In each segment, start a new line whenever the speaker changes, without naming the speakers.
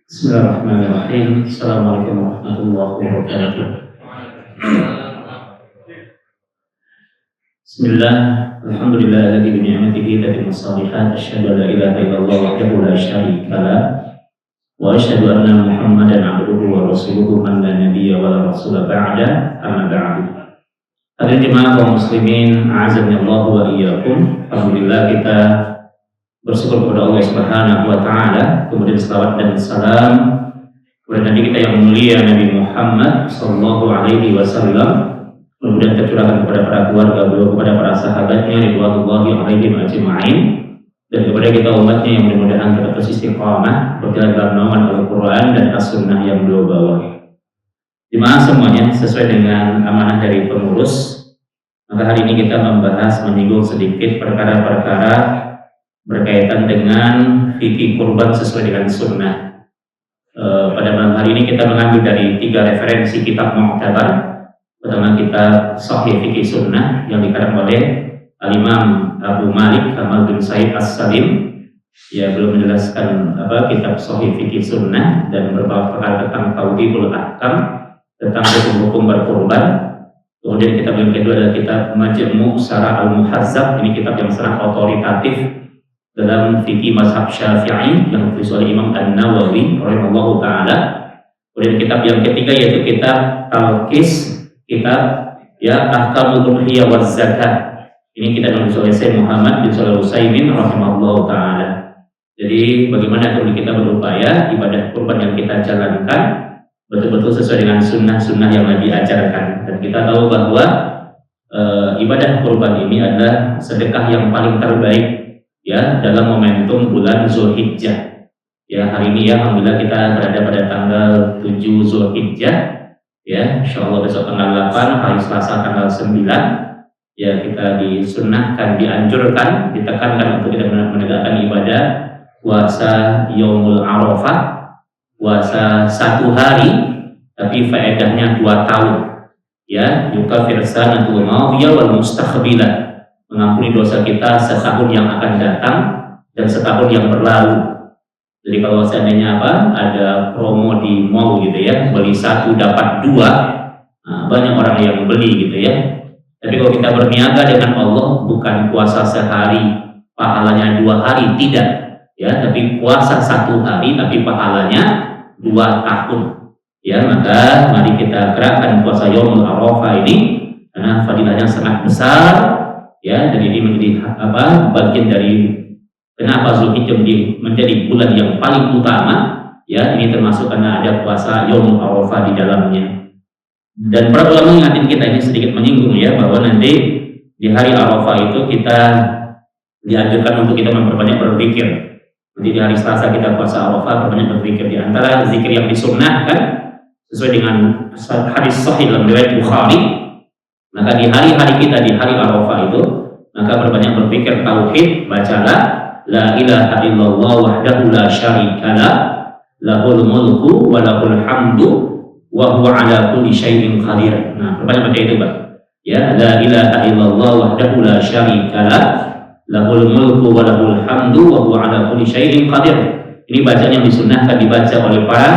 Bismillahirrahmanirrahim. Assalamualaikum warahmatullahi wabarakatuh. Bismillah. Alhamdulillah alladzi bi ni'matihi tatimmu shalihat. Asyhadu an la ilaha illallah wahdahu la syarika lah. Wa asyhadu anna Muhammadan 'abduhu wa rasuluhu man la nabiyya wa la rasula ba'da. Amma ba'du. Hadirin jemaah kaum muslimin, a'azzani Allah wa iyyakum. Alhamdulillah kita bersyukur kepada Allah Subhanahu wa taala, kemudian selawat dan salam kepada Nabi kita yang mulia Nabi Muhammad sallallahu alaihi wasallam, kemudian tercurahkan kepada para keluarga beliau, kepada para sahabatnya ridwanullahi alaihim ajma'in, dan kepada kita umatnya yang mudah-mudahan tetap beristiqamah berjalan dalam naungan Al-Qur'an dan As-Sunnah yang beliau bawa. Jemaah semuanya, sesuai dengan amanah dari pengurus, maka hari ini kita menyinggung sedikit perkara-perkara berkaitan dengan fikih kurban sesuai dengan sunnah. Pada malam hari ini kita mengambil dari 3 referensi kitab mu'tabar. Pertama kitab Sahih Fikih Sunnah yang dikarang oleh Al-Imam Abu Malik Kamal bin Said As-Salim. Ya, belum menjelaskan kitab Sahih Fikih Sunnah dan beberapa perkara tentang Tauhidul Ahkam, tentang hukum-hukum berkurban. Kemudian kitab yang kedua adalah kitab Majmu' Syarah Al-Muhazzab. Ini kitab yang sangat otoritatif dalam fikih mazhab Syafi'i yang ditulis oleh Imam An-Nawawi rahimahullahu taala. Kemudian kitab yang ketiga yaitu kitab Talqis, kitab Ahkamul Udhiyah waz Zakat. Ini kitab yang ditulis oleh Syekh Muhammad bin Shalih Al-Utsaimin rahimahullahu taala. Jadi bagaimana kalau kita berupaya ibadah kurban yang kita jalankan betul-betul sesuai dengan sunnah-sunnah yang Nabi ajarkan. Dan kita tahu bahwa ibadah kurban ini adalah sedekah yang paling terbaik ya dalam momentum bulan Zulhijjah. Ya, hari ini ya alhamdulillah kita berada pada tanggal 7 Zulhijjah. Ya, insyaallah besok tanggal 8, hari Selasa tanggal 9. Ya, kita disunnahkan, dianjurkan, ditekankan untuk kita menegakkan ibadah puasa Yaumul Arafah, puasa 1 hari tapi faedahnya 2 tahun. Ya, yukafir sanatul madhiyah wal mustaqbilah, mengampuni dosa kita setahun yang akan datang dan setahun yang berlalu. Jadi kalau seandainya ada promo di mall gitu ya, beli 1 dapat 2, banyak orang yang beli gitu ya. Tapi kalau kita berniaga dengan Allah, bukan puasa sehari pahalanya 2 hari, tidak ya, tapi puasa 1 hari tapi pahalanya 2 tahun. Ya, maka mari kita gerakkan puasa Yaumul Arafah ini karena fadilahnya sangat besar. Ya, dan ini menjadi bagian dari kenapa Zulhijjah menjadi bulan yang paling utama. Ya, ini termasuk karena ada puasa Yaumul Arafah di dalamnya. Dan para ulama mengingatkan kita ini sedikit menyinggung ya, bahwa nanti di hari Arafah itu kita dianjurkan untuk kita memperbanyak berzikir. Nanti di hari Selasa kita puasa Arafah, berbanyak berzikir. Di antara zikir yang disunnahkan sesuai dengan hadis sahih dalam riwayat Bukhari, maka di hari-hari kita di hari Arafah itu, maka berbanyak berpikir tauhid, bacalah la ilaha illallah wahdahu la syarikalah, lahul mulku wa lahul hamdu wa huwa ala kulli syai'in qadir. Nah, berbanyak baca itu, Pak. Ya, la ilaha illallah wahdahu la syarikalah, lahul mulku wa lahul hamdu wa huwa ala kulli syai'in qadir. Ini bacaan yang disunnahkan dibaca oleh para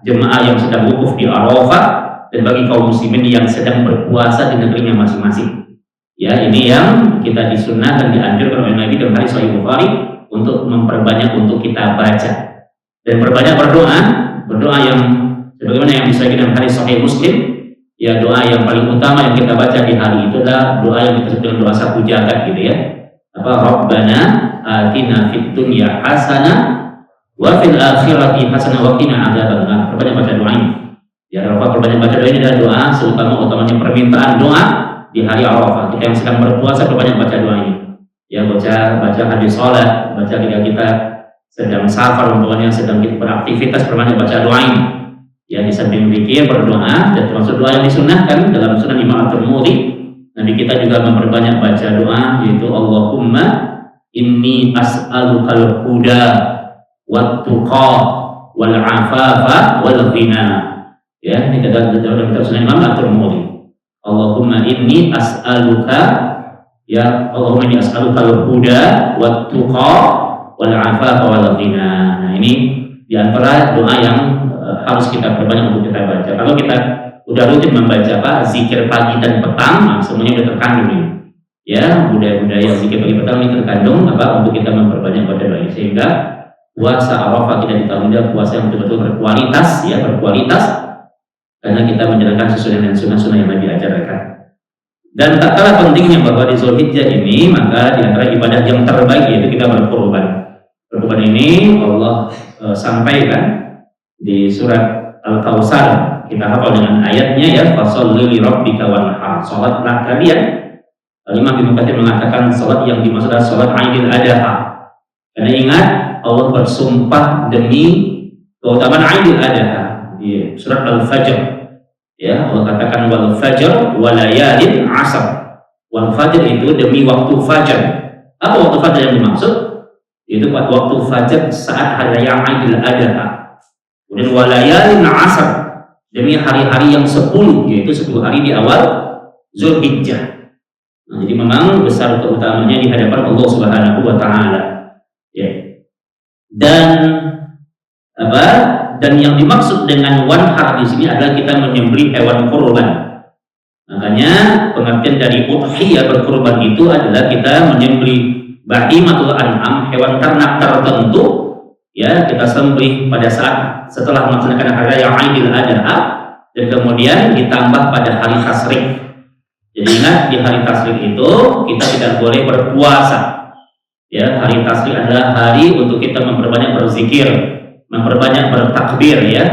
jemaah yang sedang wukuf di Arafah dan bagi kaum muslimin yang sedang berpuasa di negerinya masing-masing. Ya, ini yang kita disunnahkan, dianjurkan oleh Nabi dalam hadis Sahih Bukhari untuk memperbanyak untuk kita baca dan berbanyak berdoa yang sebagaimana yang disebutkan dalam hadis Sahih Muslim. Ya, doa yang paling utama yang kita baca di hari itu adalah doa yang kita sebut dengan doa sapu jagat gitu ya. Rabbana atina fid dunya hasanah wa fil akhirati hasanah wa qina adzabannar. Perbanyak baca doa ini. Ya, Arafah perbanyak baca doa ini adalah doa utamanya permintaan doa di hari Arafah. Kita yang sedang berpuasa perbanyak baca doa ini. Ya, baca hadis salat, baca ketika kita sedang safar, umpamanya sedang kita beraktivitas, perbanyak baca doa ini. Ya, di samping zikir berdoa, dan termasuk doa yang disunnahkan dalam Sunan Imam At-Tirmidzi, Nabi kita juga memperbanyak baca doa, yaitu Allahumma inni as'alukal huda wat tuqa wal afafa wal ghina. Ya, ini dalam Sunan Imam At-Tirmidzi. Allahumma inni as'aluka, ya Allahumma inni as'aluka al-huda wat tuqa wal afafa wal ghina. Nah, ini di antara doa yang harus kita perbanyak untuk kita baca. Kalau kita udah rutin membaca zikir pagi dan petang, nah, semuanya udah terkandung ini. Ya, budaya-budaya zikir pagi petang ini terkandung untuk kita memperbanyak baca doa ini, sehingga puasa Arafah tidak ditunda, puasa yang betul-betul berkualitas, karena kita menjalankan sesuai dengan sunnah-sunnah yang Nabi ajarkan. Dan tak kalah pentingnya bahwa di Zulhijjah ini, maka di antara ibadah yang terbaik yaitu kita berkurban. Kurban ini Allah sampaikan di surat Al-Kautsar. Kita hafal dengan ayatnya ya, fasholli li rabbika wanhar. Salatlah kalian. Imam Ibnu Katsir mengatakan salat yang dimaksud adalah salat Idul Adha. Karena ingat Allah bersumpah demi keutamaan Idul Adha di surat Al-Fajr. Ya, Allah katakan wal fajr walayalin asr. Wal fajr itu demi waktu fajar. Apa waktu fajar yang dimaksud? Itu waktu fajar saat hari raya Idul Adha. Kemudian walayalin asr demi hari-hari yang 10, yaitu 10 hari di awal Zulhijjah. Nah, jadi memang besar keutamaannya di hadapan Allah Subhanahu wa taala. Ya. Dan yang dimaksud dengan wanhar di sini adalah kita menyembelih hewan kurban. Makanya pengertian dari udhiyah berkurban itu adalah kita menyembelih bahimatul an'am, hewan ternak tertentu, ya, kita sembelih pada saat setelah melaksanakan hari raya Idul Adha, dan kemudian ditambah pada hari tasyrik. Jadi ingat, di hari tasyrik itu kita tidak boleh berpuasa. Ya, hari tasyrik adalah hari untuk kita memperbanyak berzikir, memperbanyak bertakbir, ya,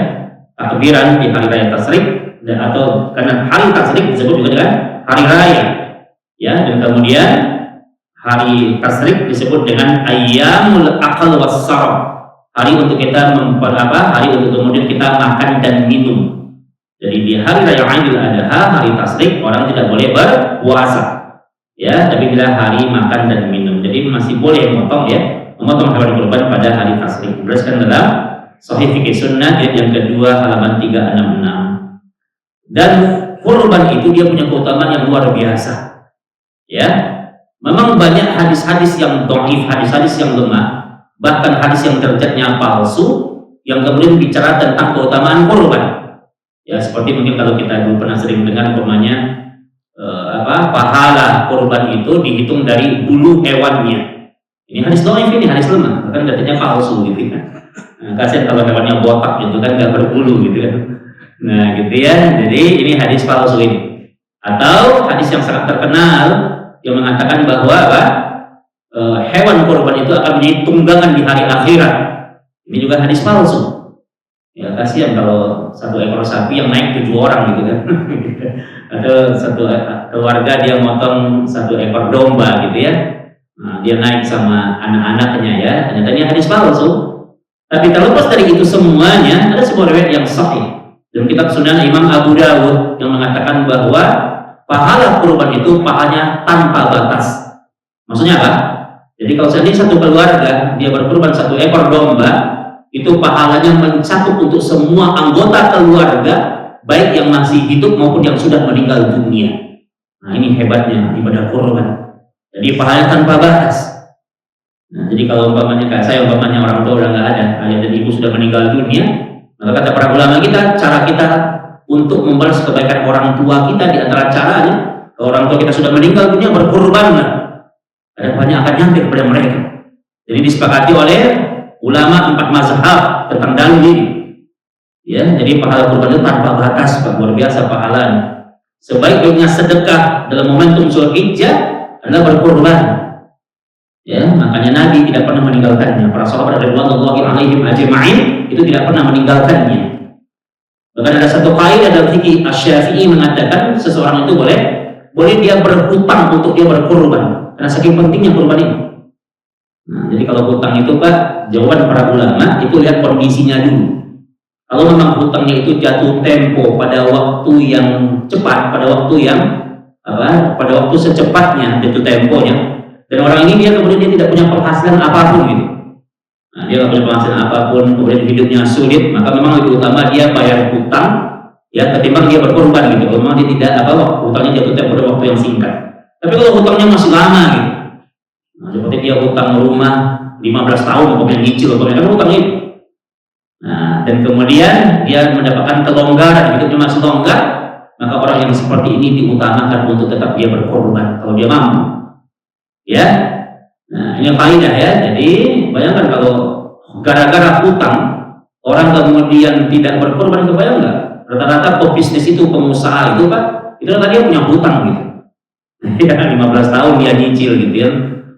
takbiran di hari raya tasyrik, atau karena hari tasyrik disebut juga dengan hari raya, ya, dan kemudian hari tasyrik disebut dengan ayyamul akal wassarab, hari untuk kita hari untuk kemudian kita makan dan minum. Jadi di hari raya Idul Adha, hari tasyrik, orang tidak boleh berpuasa, ya, tapi bila hari makan dan minum. Jadi masih boleh memotong hewan kurban pada hari tasyrik. Berdasarkan dalam Sahih Fikih Sunnah yang kedua halaman 366. Dan kurban itu dia punya keutamaan yang luar biasa. Ya, memang banyak hadis-hadis yang dhaif, hadis-hadis yang lemah, bahkan hadis yang derajatnya palsu, yang kemudian bicara tentang keutamaan kurban. Ya, seperti mungkin kalau kita dulu pernah sering dengar umpamanya pahala kurban itu dihitung dari bulu hewannya. Ini hadis dhaif, ini hadis lemah, bahkan katanya palsu gitu kan. Nah, kasihan kalau hewannya botak gitu kan, nggak berbulu gitu kan. Nah gitu ya, jadi ini hadis palsu ini. Atau hadis yang sangat terkenal yang mengatakan bahwa hewan kurban itu akan menjadi tunggangan di hari akhirat. Ini juga hadis palsu. Ya, kasihan kalau satu ekor sapi yang naik 7 orang gitu kan. Atau satu keluarga dia motong 1 ekor domba gitu ya. Nah, dia naik sama anak-anaknya, ya. Ternyata ini hadis palsu. Tapi terlepas dari itu semuanya, ada sebuah riwayat yang sahih dalam kitab Sunan Imam Abu Dawud yang mengatakan bahwa pahala kurban itu pahalanya tanpa batas. Maksudnya apa? Jadi kalau seandainya satu keluarga dia berkurban 1 ekor domba, itu pahalanya mencakup untuk semua anggota keluarga, baik yang masih hidup maupun yang sudah meninggal dunia. Nah, ini hebatnya ibadah kurban. Jadi pahalanya tanpa batas. Nah, jadi kalau umpamanya kayak saya, umpamanya orang tua udah nggak ada, ayah dan ibu sudah meninggal dunia, maka kata para ulama kita, cara kita untuk membalas kebaikan orang tua kita di antara caranya, kalau orang tua kita sudah meninggal dunia, berkurbanlah. Ada banyak akan nyampe kepada mereka. Jadi disepakati oleh ulama 4 mazhab tentang dalil ini. Ya, jadi pahala kurban itu tanpa batas, luar biasa pahalanya. Sebaik-baiknya sedekah dalam momentum Zulhijjah adalah berkurban. Ya, makanya Nabi tidak pernah meninggalkannya. Para sahabat radhiyallahu alaihim ajma'in itu tidak pernah meninggalkannya. Bahkan ada satu kaidah dalam fikih Asy-Syafi'i mengatakan seseorang itu boleh dia berhutang untuk dia berkurban, karena saking pentingnya kurban ini. Nah, jadi kalau hutang itu Pak, jawaban para ulama itu lihat kondisinya dulu. Kalau memang hutangnya itu jatuh tempo pada waktu yang cepat, pada waktu secepatnya jatuh temponya, dan orang ini dia kemudian dia tidak punya penghasilan apapun gitu. Nah, dia tidak punya penghasilan apapun, kemudian hidupnya sulit, maka memang lebih utama dia bayar hutang, ya, ketimbang dia berkorban gitu. Kalau memang dia tidak hutangnya jatuh tempo pada waktu yang singkat. Tapi kalau hutangnya masih lama gitu, nah, seperti dia hutang rumah 15 tahun, kemudian nyicil, kemudian kan hutangnya Nah, dan kemudian dia mendapatkan kelonggaran, hidupnya masih longgar, maka orang yang seperti ini diutamakan untuk tetap dia berkorban kalau dia mampu. Ya, nah ini faedah ya. Jadi bayangkan kalau gara-gara hutang orang kemudian tidak berkorban, kebayang nggak? Rata-rata pebisnis itu, pengusaha itu Pak, itu tadi dia punya hutang gitu. Ya 15 tahun dia nyicil gitu ya.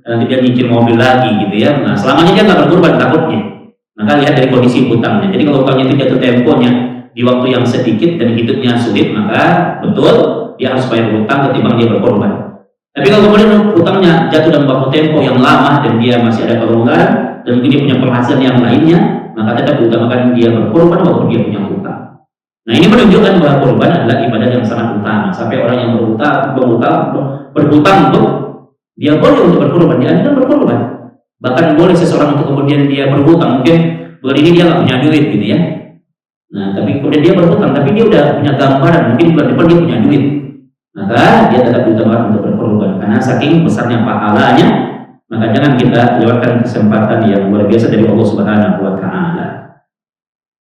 Nanti dia nyicil mobil lagi gitu ya. Nah selamanya dia nggak berkorban takutnya. Maka lihat dari kondisi hutangnya. Jadi kalau hutangnya itu jatuh temponya di waktu yang sedikit dan hidupnya sulit, maka betul dia harus bayar hutang ketimbang dia berkorban. Tapi kalau kemudian hutangnya jatuh dalam waktu tempo yang lama dan dia masih ada kelonggaran dan mungkin dia punya penghasilan yang lainnya, maka tetap diutamakan dia berkorban walaupun dia punya hutang. Nah ini menunjukkan bahwa korban adalah ibadah yang sangat utama. Sampai orang yang berhutang untuk dia boleh untuk berkorban, dia akan berkorban. Bahkan boleh seseorang untuk kemudian dia berhutang, mungkin bulan ini dia nggak punya duit gitu ya. Nah tapi kemudian dia berhutang, tapi dia udah punya gambaran mungkin bulan depan dia punya duit, maka dia tetap diutamakan untuk berkorban karena saking besarnya pahalanya. Maka jangan kita lewatkan kesempatan yang luar biasa dari Allah Subhanahu wa Ta'ala.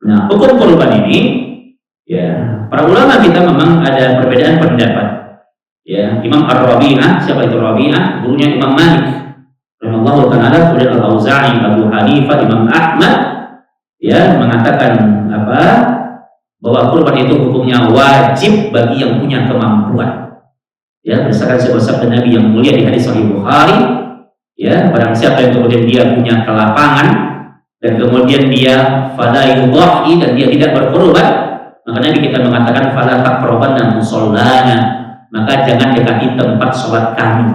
Nah hukum korban ini, ya para ulama kita memang ada perbedaan pendapat. Ya Imam Ar-Rabi'ah, siapa itu Rabi'ah? Gurunya Imam Malik rahimahullah ta'ala, kemudian Al-Auza'i, Abu Hanifah, Imam Ahmad, ya mengatakan apa? Bahwa kurban itu hukumnya wajib bagi yang punya kemampuan. Ya berdasarkan sebuah sabda Nabi yang mulia di hadis Sahih Bukhari, ya barang siapa yang kemudian dia punya kelapangan dan kemudian dia fala yudhi dan dia tidak berkorban, maka Nabi kita mengatakan fala taqrabanna musallana, maka jangan dekati tempat sholat kami.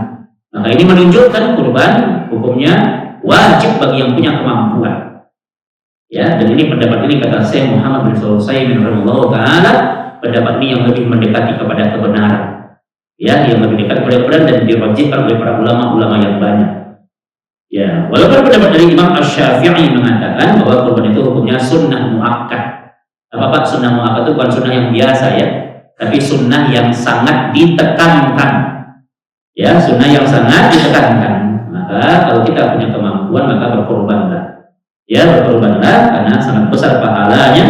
Maka ini menunjukkan kurban hukumnya wajib bagi yang punya kemampuan. Ya, dan ini pendapat ini kata Syekh Muhammad bin Sulaiman rahimahullah taala, pendapat ini yang lebih mendekati kepada kebenaran. Ya, yang lebih dekat kepada kebenaran dan dirajihkan oleh para ulama-ulama yang banyak. Ya, walaupun pendapat dari Imam Asy-Syafi'i mengatakan bahwa kurban itu hukumnya sunnah muakkad. Apa Pak sunnah muakkad itu bukan sunnah yang biasa ya, tapi sunnah yang sangat ditekankan. Ya, sunnah yang sangat ditekankan. Maka kalau kita punya kemampuan maka berkorbanlah. Ya, berkorbanlah karena sangat besar pahalanya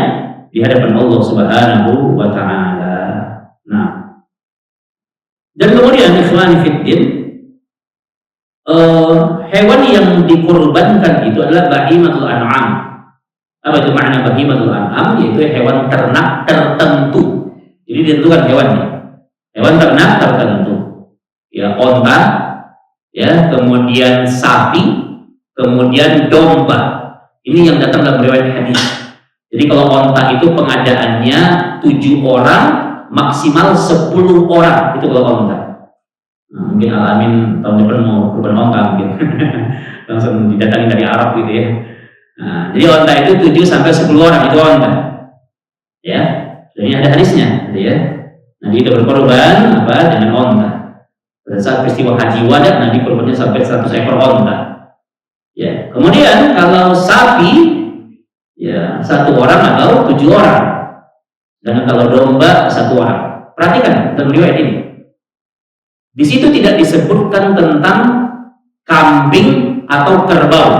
di hadapan Allah Subhanahu wa Ta'ala. Nah, dan kemudian ikhwan fiddin, hewan yang dikorbankan itu adalah bahimatul an'am. Apa itu makna bahimatul an'am? Yaitu hewan ternak tertentu. Jadi ditentukan hewannya. Hewan ternak tertentu. Ya, onta, ya, kemudian sapi, kemudian domba. Ini yang datang dalam riwayat hadis. Jadi kalau onta itu pengadaannya 7 orang, maksimal 10 orang. Itu kalau onta. Nah, mungkin Al-Amin tahun depan mau kurban onta mungkin. Langsung didatangi dari Arab gitu ya. Nah, jadi onta itu 7 sampai 10 orang itu onta. Ya. Jadi ada hadisnya, gitu ya. Nabi itu berkorban apa dengan onta. Pada saat peristiwa Haji Wada, Nabi korbannya sampai 100 ekor onta. Ya. Kemudian kalau sapi, ya 1 orang atau 7 orang. Dan kalau domba 1 orang. Perhatikan dalam riwayat ini. Di situ tidak disebutkan tentang kambing atau kerbau.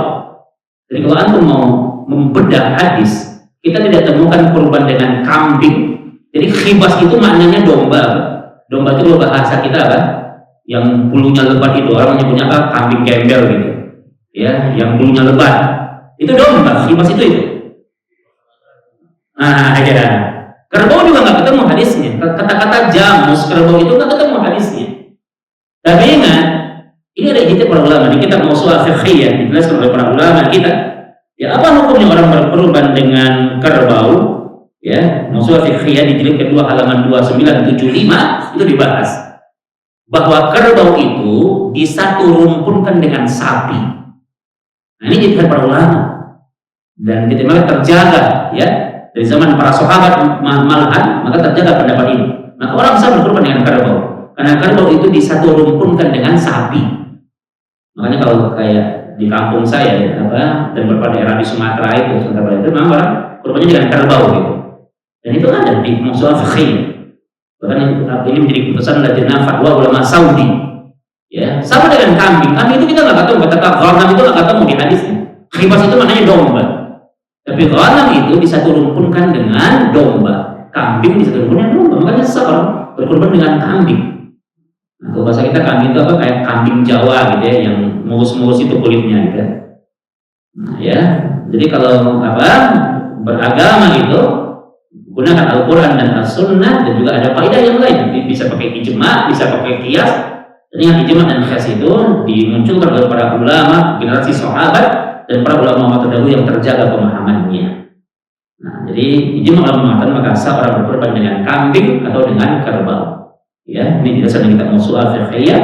Jadi kalau antum mau membedah hadis, kita tidak temukan kurban dengan kambing. Jadi khibas itu maknanya domba. Domba itu bahasa kita apa? Yang bulunya lebat itu, orang menyebutnya apa? Kambing gembel gitu. Ya, yang bulunya lebat. Itu domba, khibas itu. Nah, ya. Kerbau juga nggak ketemu hadisnya. Kata-kata jamus kerbau itu nggak ketemu hadisnya. Tapi ingat, ini ada ijtihad para ulama. Di kitab Mawsu'ah Fiqhiyah dijelaskan oleh para ulama kita. Ya, apa hukumnya orang berkorban dengan kerbau? Ya, Mawsu'ah Fiqhiyah di jilid kedua halaman 2975 itu dibahas bahwa kerbau itu disatu-rumpunkan dengan sapi. Nah, ini ijtihad para ulama dan kita memang terjaga ya dari zaman para sahabat malahan, maka terjaga pendapat ini. Maka orang bisa berkorban dengan kerbau karena kerbau itu disatu-rumpunkan dengan sapi. Makanya kalau kayak di kampung saya ya, apa dan beberapa daerah di Sumatera itu memang orang korbannya dengan kerbau gitu. Dan itu ada di Mawsu'ah Fiqhiyah. Bahkan ini menjadi keputusan Lajnah Fatwa Ulama Saudi. Ya, sama dengan kambing. Kambing itu kita nggak ketemu, kata ghanam itu nggak ketemu di hadisnya. Khibas itu maknanya domba. Tapi Tapi ghanam itu bisa turunkan dengan domba, kambing bisa turunkan dengan domba. Makanya seorang berkorban dengan kambing. Nah, kalau bahasa kita kambing itu apa? Kayak kambing Jawa gitu ya, yang mulus-mulus itu kulitnya gitu. Nah, ya, jadi kalau apa beragama itu gunakan Al-Quran dan As-Sunnah, dan juga ada kaidah yang lain. Bisa pakai ijma, bisa pakai qiyas. Dan yang ijma dan qiyas itu dimunculkan oleh para ulama generasi sahabat dan para ulama terdahulu yang terjaga pemahamannya. Nah, jadi ijma ulama mengatakan maka seorang berkorban dengan kambing atau dengan kerbau. Ya, ini dasarnya kita mau soal fiqhiyah.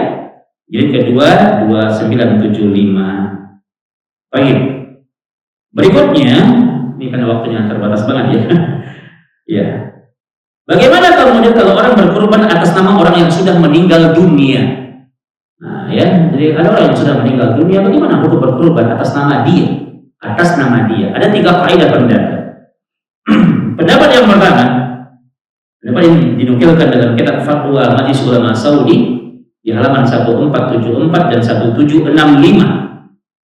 Jadi kedua 2975. Baik. Berikutnya, ini karena waktunya terbatas banget ya. Ya. Bagaimana kemudian kalau orang berkorban atas nama orang yang sudah meninggal dunia? Nah, ya, jadi ada orang yang sudah meninggal dunia, bagaimana hukum berkorban atas nama dia? Atas nama dia. Ada 3 kaidah pendapat. Pendapat yang pertama, pendapat ini dinukilkan dalam kitab Fatwa Majelis Ulama Saudi di halaman 1474 dan 1765.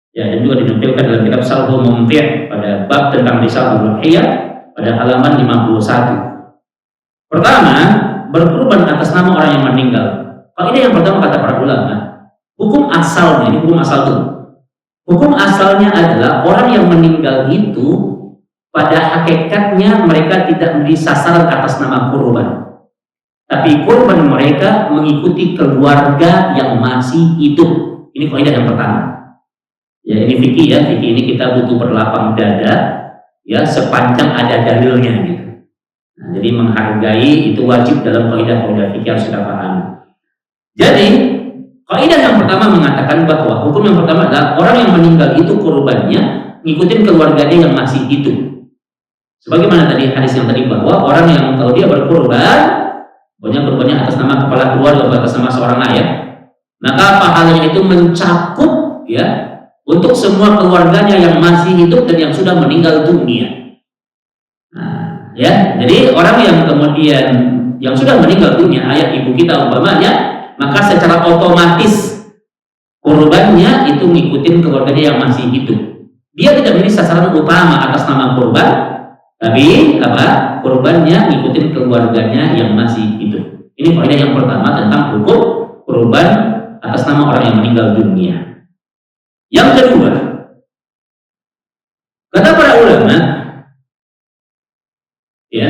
Ya, dan juga dinukilkan dalam kitab Salhul Mumti' pada bab tentang risalah Ruhiyah pada halaman 51. Pertama, berkorban atas nama orang yang meninggal. Kaidah yang pertama kata para ulama, hukum asalnya, ini hukum asal itu. Hukum asalnya adalah orang yang meninggal itu pada hakikatnya mereka tidak menjadi sasaran atas nama korban. Tapi korban mereka mengikuti keluarga yang masih hidup. Ini kaidah yang pertama. Ya, ini fikih ya, fikih ini kita butuh berlapang dada ya sepanjang ada dalilnya gitu. Nah, jadi menghargai itu wajib dalam kaidah-kaidah fikih harus kita pahami. Jadi kaidah yang pertama mengatakan bahwa hukum yang pertama adalah orang yang meninggal itu korbannya ngikutin keluarganya yang masih hidup. Sebagaimana tadi hadis yang tadi bahwa orang yang kalau dia berkorban, pokoknya korbannya atas nama kepala keluarga atau atas nama seorang ayah, maka pahalanya itu mencakup ya untuk semua keluarganya yang masih hidup dan yang sudah meninggal dunia. Nah, ya, jadi orang yang kemudian yang sudah meninggal dunia, ayah ibu kita umpamanya, maka secara otomatis korbannya itu ngikutin keluarganya yang masih hidup. Dia tidak menjadi sasaran utama atas nama korban, tapi apa? Korbannya ngikutin keluarganya yang masih hidup. Ini kaidah yang pertama tentang hukum korban atas nama orang yang meninggal dunia. Yang kedua, kata para ulama, ya,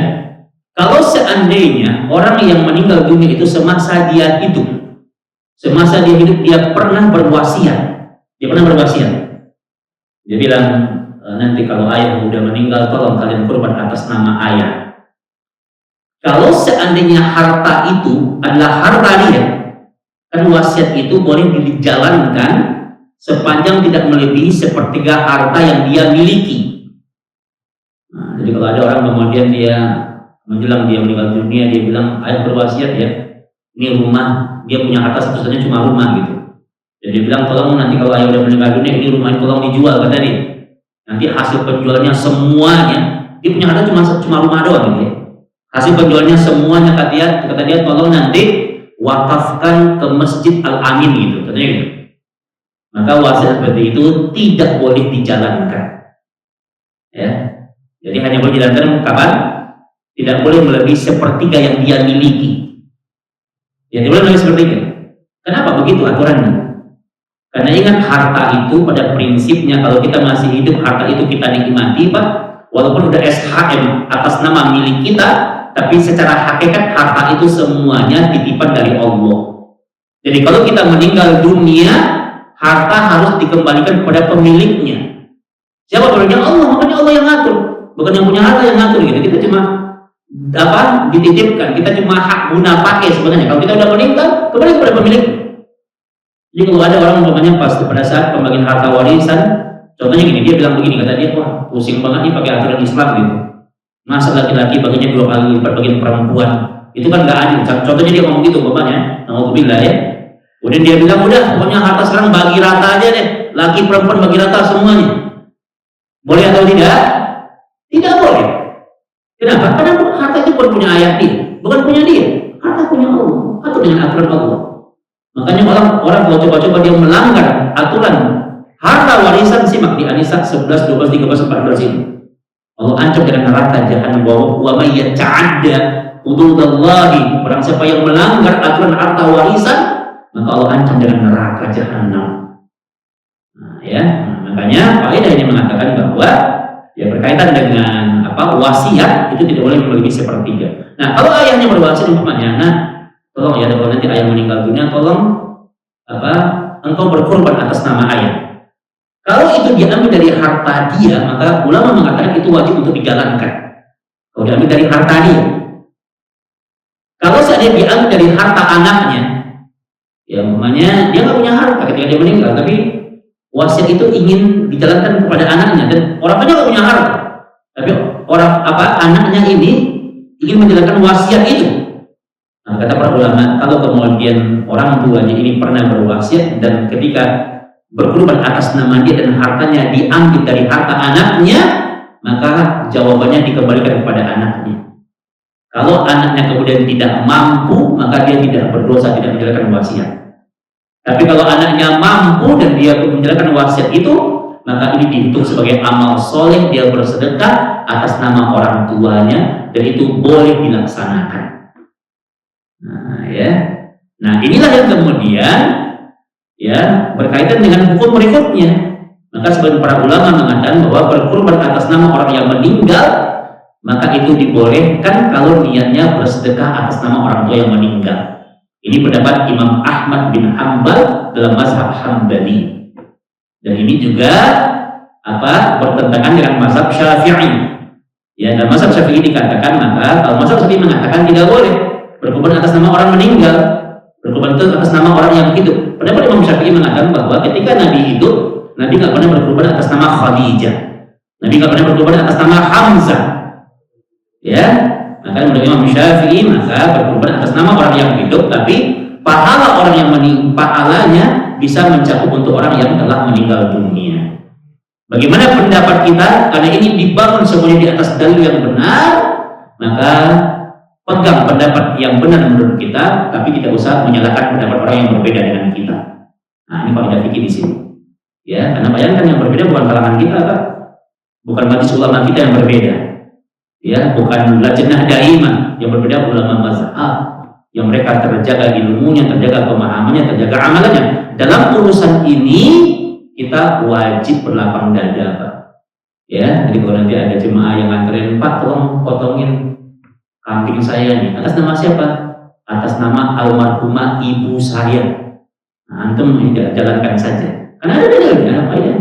kalau seandainya orang yang meninggal dunia itu semasa dia hidup dia pernah berwasiat, dia bilang nanti kalau ayah udah meninggal tolong kalian korban atas nama ayah. Kalau seandainya harta itu adalah harta dia, kan wasiat itu boleh dijalankan sepanjang tidak melebihi sepertiga harta yang dia miliki. Nah, jadi kalau ada orang kemudian dia menjelang dia meninggal dunia, dia bilang ayah berwasiat ya, ini rumah, dia punya harta satu-satunya cuma rumah gitu. Jadi dia bilang tolong nanti kalau ayah udah meninggal dunia ini rumah ini tolong dijual, kata dia. Nanti hasil penjualnya semuanya, dia punya harta cuma rumah doang gitu ya. Hasil penjualnya semuanya kata dia tolong nanti wakafkan ke Masjid Al-Amin gitu, katanya gitu. Maka wasiat seperti itu tidak boleh dijalankan. Ya, jadi hanya boleh dijalankan kapan? Tidak boleh melebihi sepertiga yang dia miliki. Ya, tidak boleh melebihi sepertiga. Kenapa begitu aturannya? Karena ingat harta itu pada prinsipnya kalau kita masih hidup harta itu kita nikmati, Pak. Walaupun udah SHM atas nama milik kita, tapi secara hakikat harta itu semuanya titipan dari Allah. Jadi kalau kita meninggal dunia, harta harus dikembalikan kepada pemiliknya. Siapa pemiliknya? Allah. Makanya Allah yang ngatur, bukan yang punya harta yang ngatur gitu. Kita cuma dititipkan, kita cuma hak guna pakai sebenarnya. Kalau kita udah meninggal, kembali kepada pemilik. Jadi kalau ada orang umpamanya pada saat pembagian harta warisan, contohnya gini, dia bilang begini, kata dia, wah pusing banget nih pakai aturan Islam gitu. Masa laki-laki baginya 2 kali lipat bagian perempuan, itu kan nggak adil. Contohnya dia ngomong gitu umpamanya, nauzubillah ya. Kemudian dia bilang, udah pokoknya harta sekarang bagi rata aja deh, laki perempuan bagi rata semuanya. Boleh atau tidak? Tidak boleh. Kenapa? Karena harta itu bukan punya ayah dia, bukan punya dia. Harta punya Allah, atur dengan aturan Allah. Makanya orang kalau coba-coba dia melanggar aturan harta warisan, simak di An-Nisa 11, 12, 13, 14 ini. Allah ancam dengan neraka jahanam. Wa may yata'adda hududallahi, barang siapa yang melanggar aturan harta warisan, maka Allah ancam dengan neraka jahanam. Nah, ya, makanya faedah ini mengatakan bahwa ya berkaitan dengan wasiat itu tidak boleh melebihi sepertiga. Nah, kalau ayahnya berwasiat umpamanya, nah tolong ya, kalau nanti ayah meninggal dunia, tolong engkau berkorban atas nama ayah. Kalau itu diambil dari harta dia, maka ulama mengatakan itu wajib untuk dijalankan. Kalau diambil dari harta dia. Kalau seandainya diambil dari harta anaknya, ya umpamanya dia nggak punya harta ketika dia meninggal, tapi wasiat itu ingin dijalankan kepada anaknya, dan orang banyak nggak punya harta, tapi anaknya ini ingin menjalankan wasiat itu. Nah, kata para ulama, kalau kemudian orang tuanya ini pernah berwasiat dan ketika berkorban atas nama dia dan hartanya diambil dari harta anaknya, maka jawabannya dikembalikan kepada anaknya. Kalau anaknya kemudian tidak mampu, maka dia tidak berdosa, tidak menjalankan wasiat. Tapi kalau anaknya mampu dan dia menjalankan wasiat itu, maka ini dihitung sebagai amal soleh, dia bersedekah atas nama orang tuanya, dan itu boleh dilaksanakan. Nah, ya. Nah, inilah yang kemudian ya berkaitan dengan hukum berikutnya. Maka sebagian para ulama mengatakan bahwa berkorban atas nama orang yang meninggal, maka itu dibolehkan kalau niatnya bersedekah atas nama orang tua yang meninggal. Ini pendapat Imam Ahmad bin Hanbal dalam mazhab Hambali. Dan ini juga bertentangan dengan mazhab Syafi'i. Ya, dalam mazhab Syafi'i dikatakan, maka kalau mazhab Syafi'i mengatakan tidak boleh berkorban atas nama orang meninggal, berkorban atas nama orang yang hidup. Pendapat Imam Syafi'i mengatakan bahwa ketika Nabi hidup, Nabi nggak pernah berkorban atas nama Khadijah, Nabi nggak pernah berkorban atas nama Hamzah. Ya, maka menurut Imam Syafi'i maka berkorban atas nama orang yang hidup, tapi pahala orang yang pahalanya bisa mencakup untuk orang yang telah meninggal dunia. Bagaimana pendapat kita? Karena ini dibangun semuanya di atas dalil yang benar, maka pegang pendapat yang benar menurut kita, tapi tidak usah menyalahkan pendapat orang yang berbeda dengan kita. Nah, ini faedah fikih di sini. Ya, karena bayangkan yang berbeda bukan kalangan kita, Pak. Bukan majelis ulama kita yang berbeda. Ya, bukan lajnah daimah yang berbeda, ulama mazhab yang mereka terjaga ilmunya, terjaga pemahamannya, terjaga amalannya. Dalam urusan ini kita wajib berlapang dada, Pak. Ya, jadi kalau nanti ada jemaah yang nganterin, Pak, tolong potongin kambing saya nih, atas nama siapa? Atas nama almarhumah ibu saya. Nah, antum jalankan saja. Karena ada dalilnya, apa ya?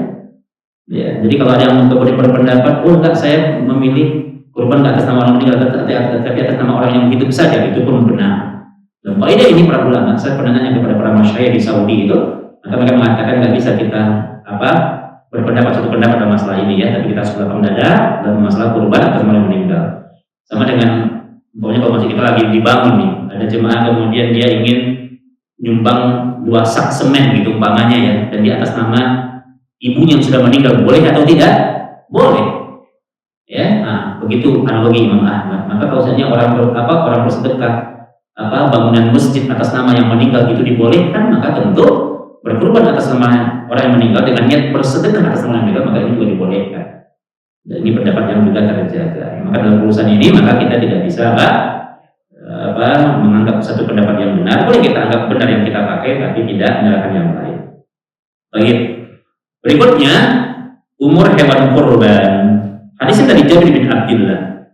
Ya, jadi kalau ada yang kemudian berpendapat, oh enggak, saya memilih kurban atas nama orang meninggal, tapi atas nama orang yang hidup saja, itu pun benar. Dan faedah ini para ulama, saya pernah nanya kepada para masyayikh di Saudi itu, maka mereka mengatakan nggak bisa kita berpendapat satu pendapat dalam masalah ini ya, tapi kita harus berlapang dada dalam masalah kurban atas nama orang meninggal. Sama dengan pokoknya kalau masih kita lagi dibangun nih, ada jemaah kemudian dia ingin nyumbang 2 sak semen gitu umpamanya ya, dan di atas nama ibunya yang sudah meninggal, boleh atau tidak? Boleh. Ya, nah, begitu analogi Imam Ahmad. Maka kalau misalnya orang bersedekah bangunan masjid atas nama yang meninggal itu dibolehkan, maka tentu berkorban atas nama orang yang meninggal dengan niat bersedekah atas nama yang meninggal, maka ini juga dibolehkan. Dan ini pendapat yang juga terjaga. Maka dalam urusan ini maka kita tidak bisa menganggap satu pendapat yang benar. Boleh kita anggap benar yang kita pakai, tapi tidak menyalahkan yang lain. Baik. Berikutnya umur hewan kurban. Hadisnya dari Jabir bin Abdullah.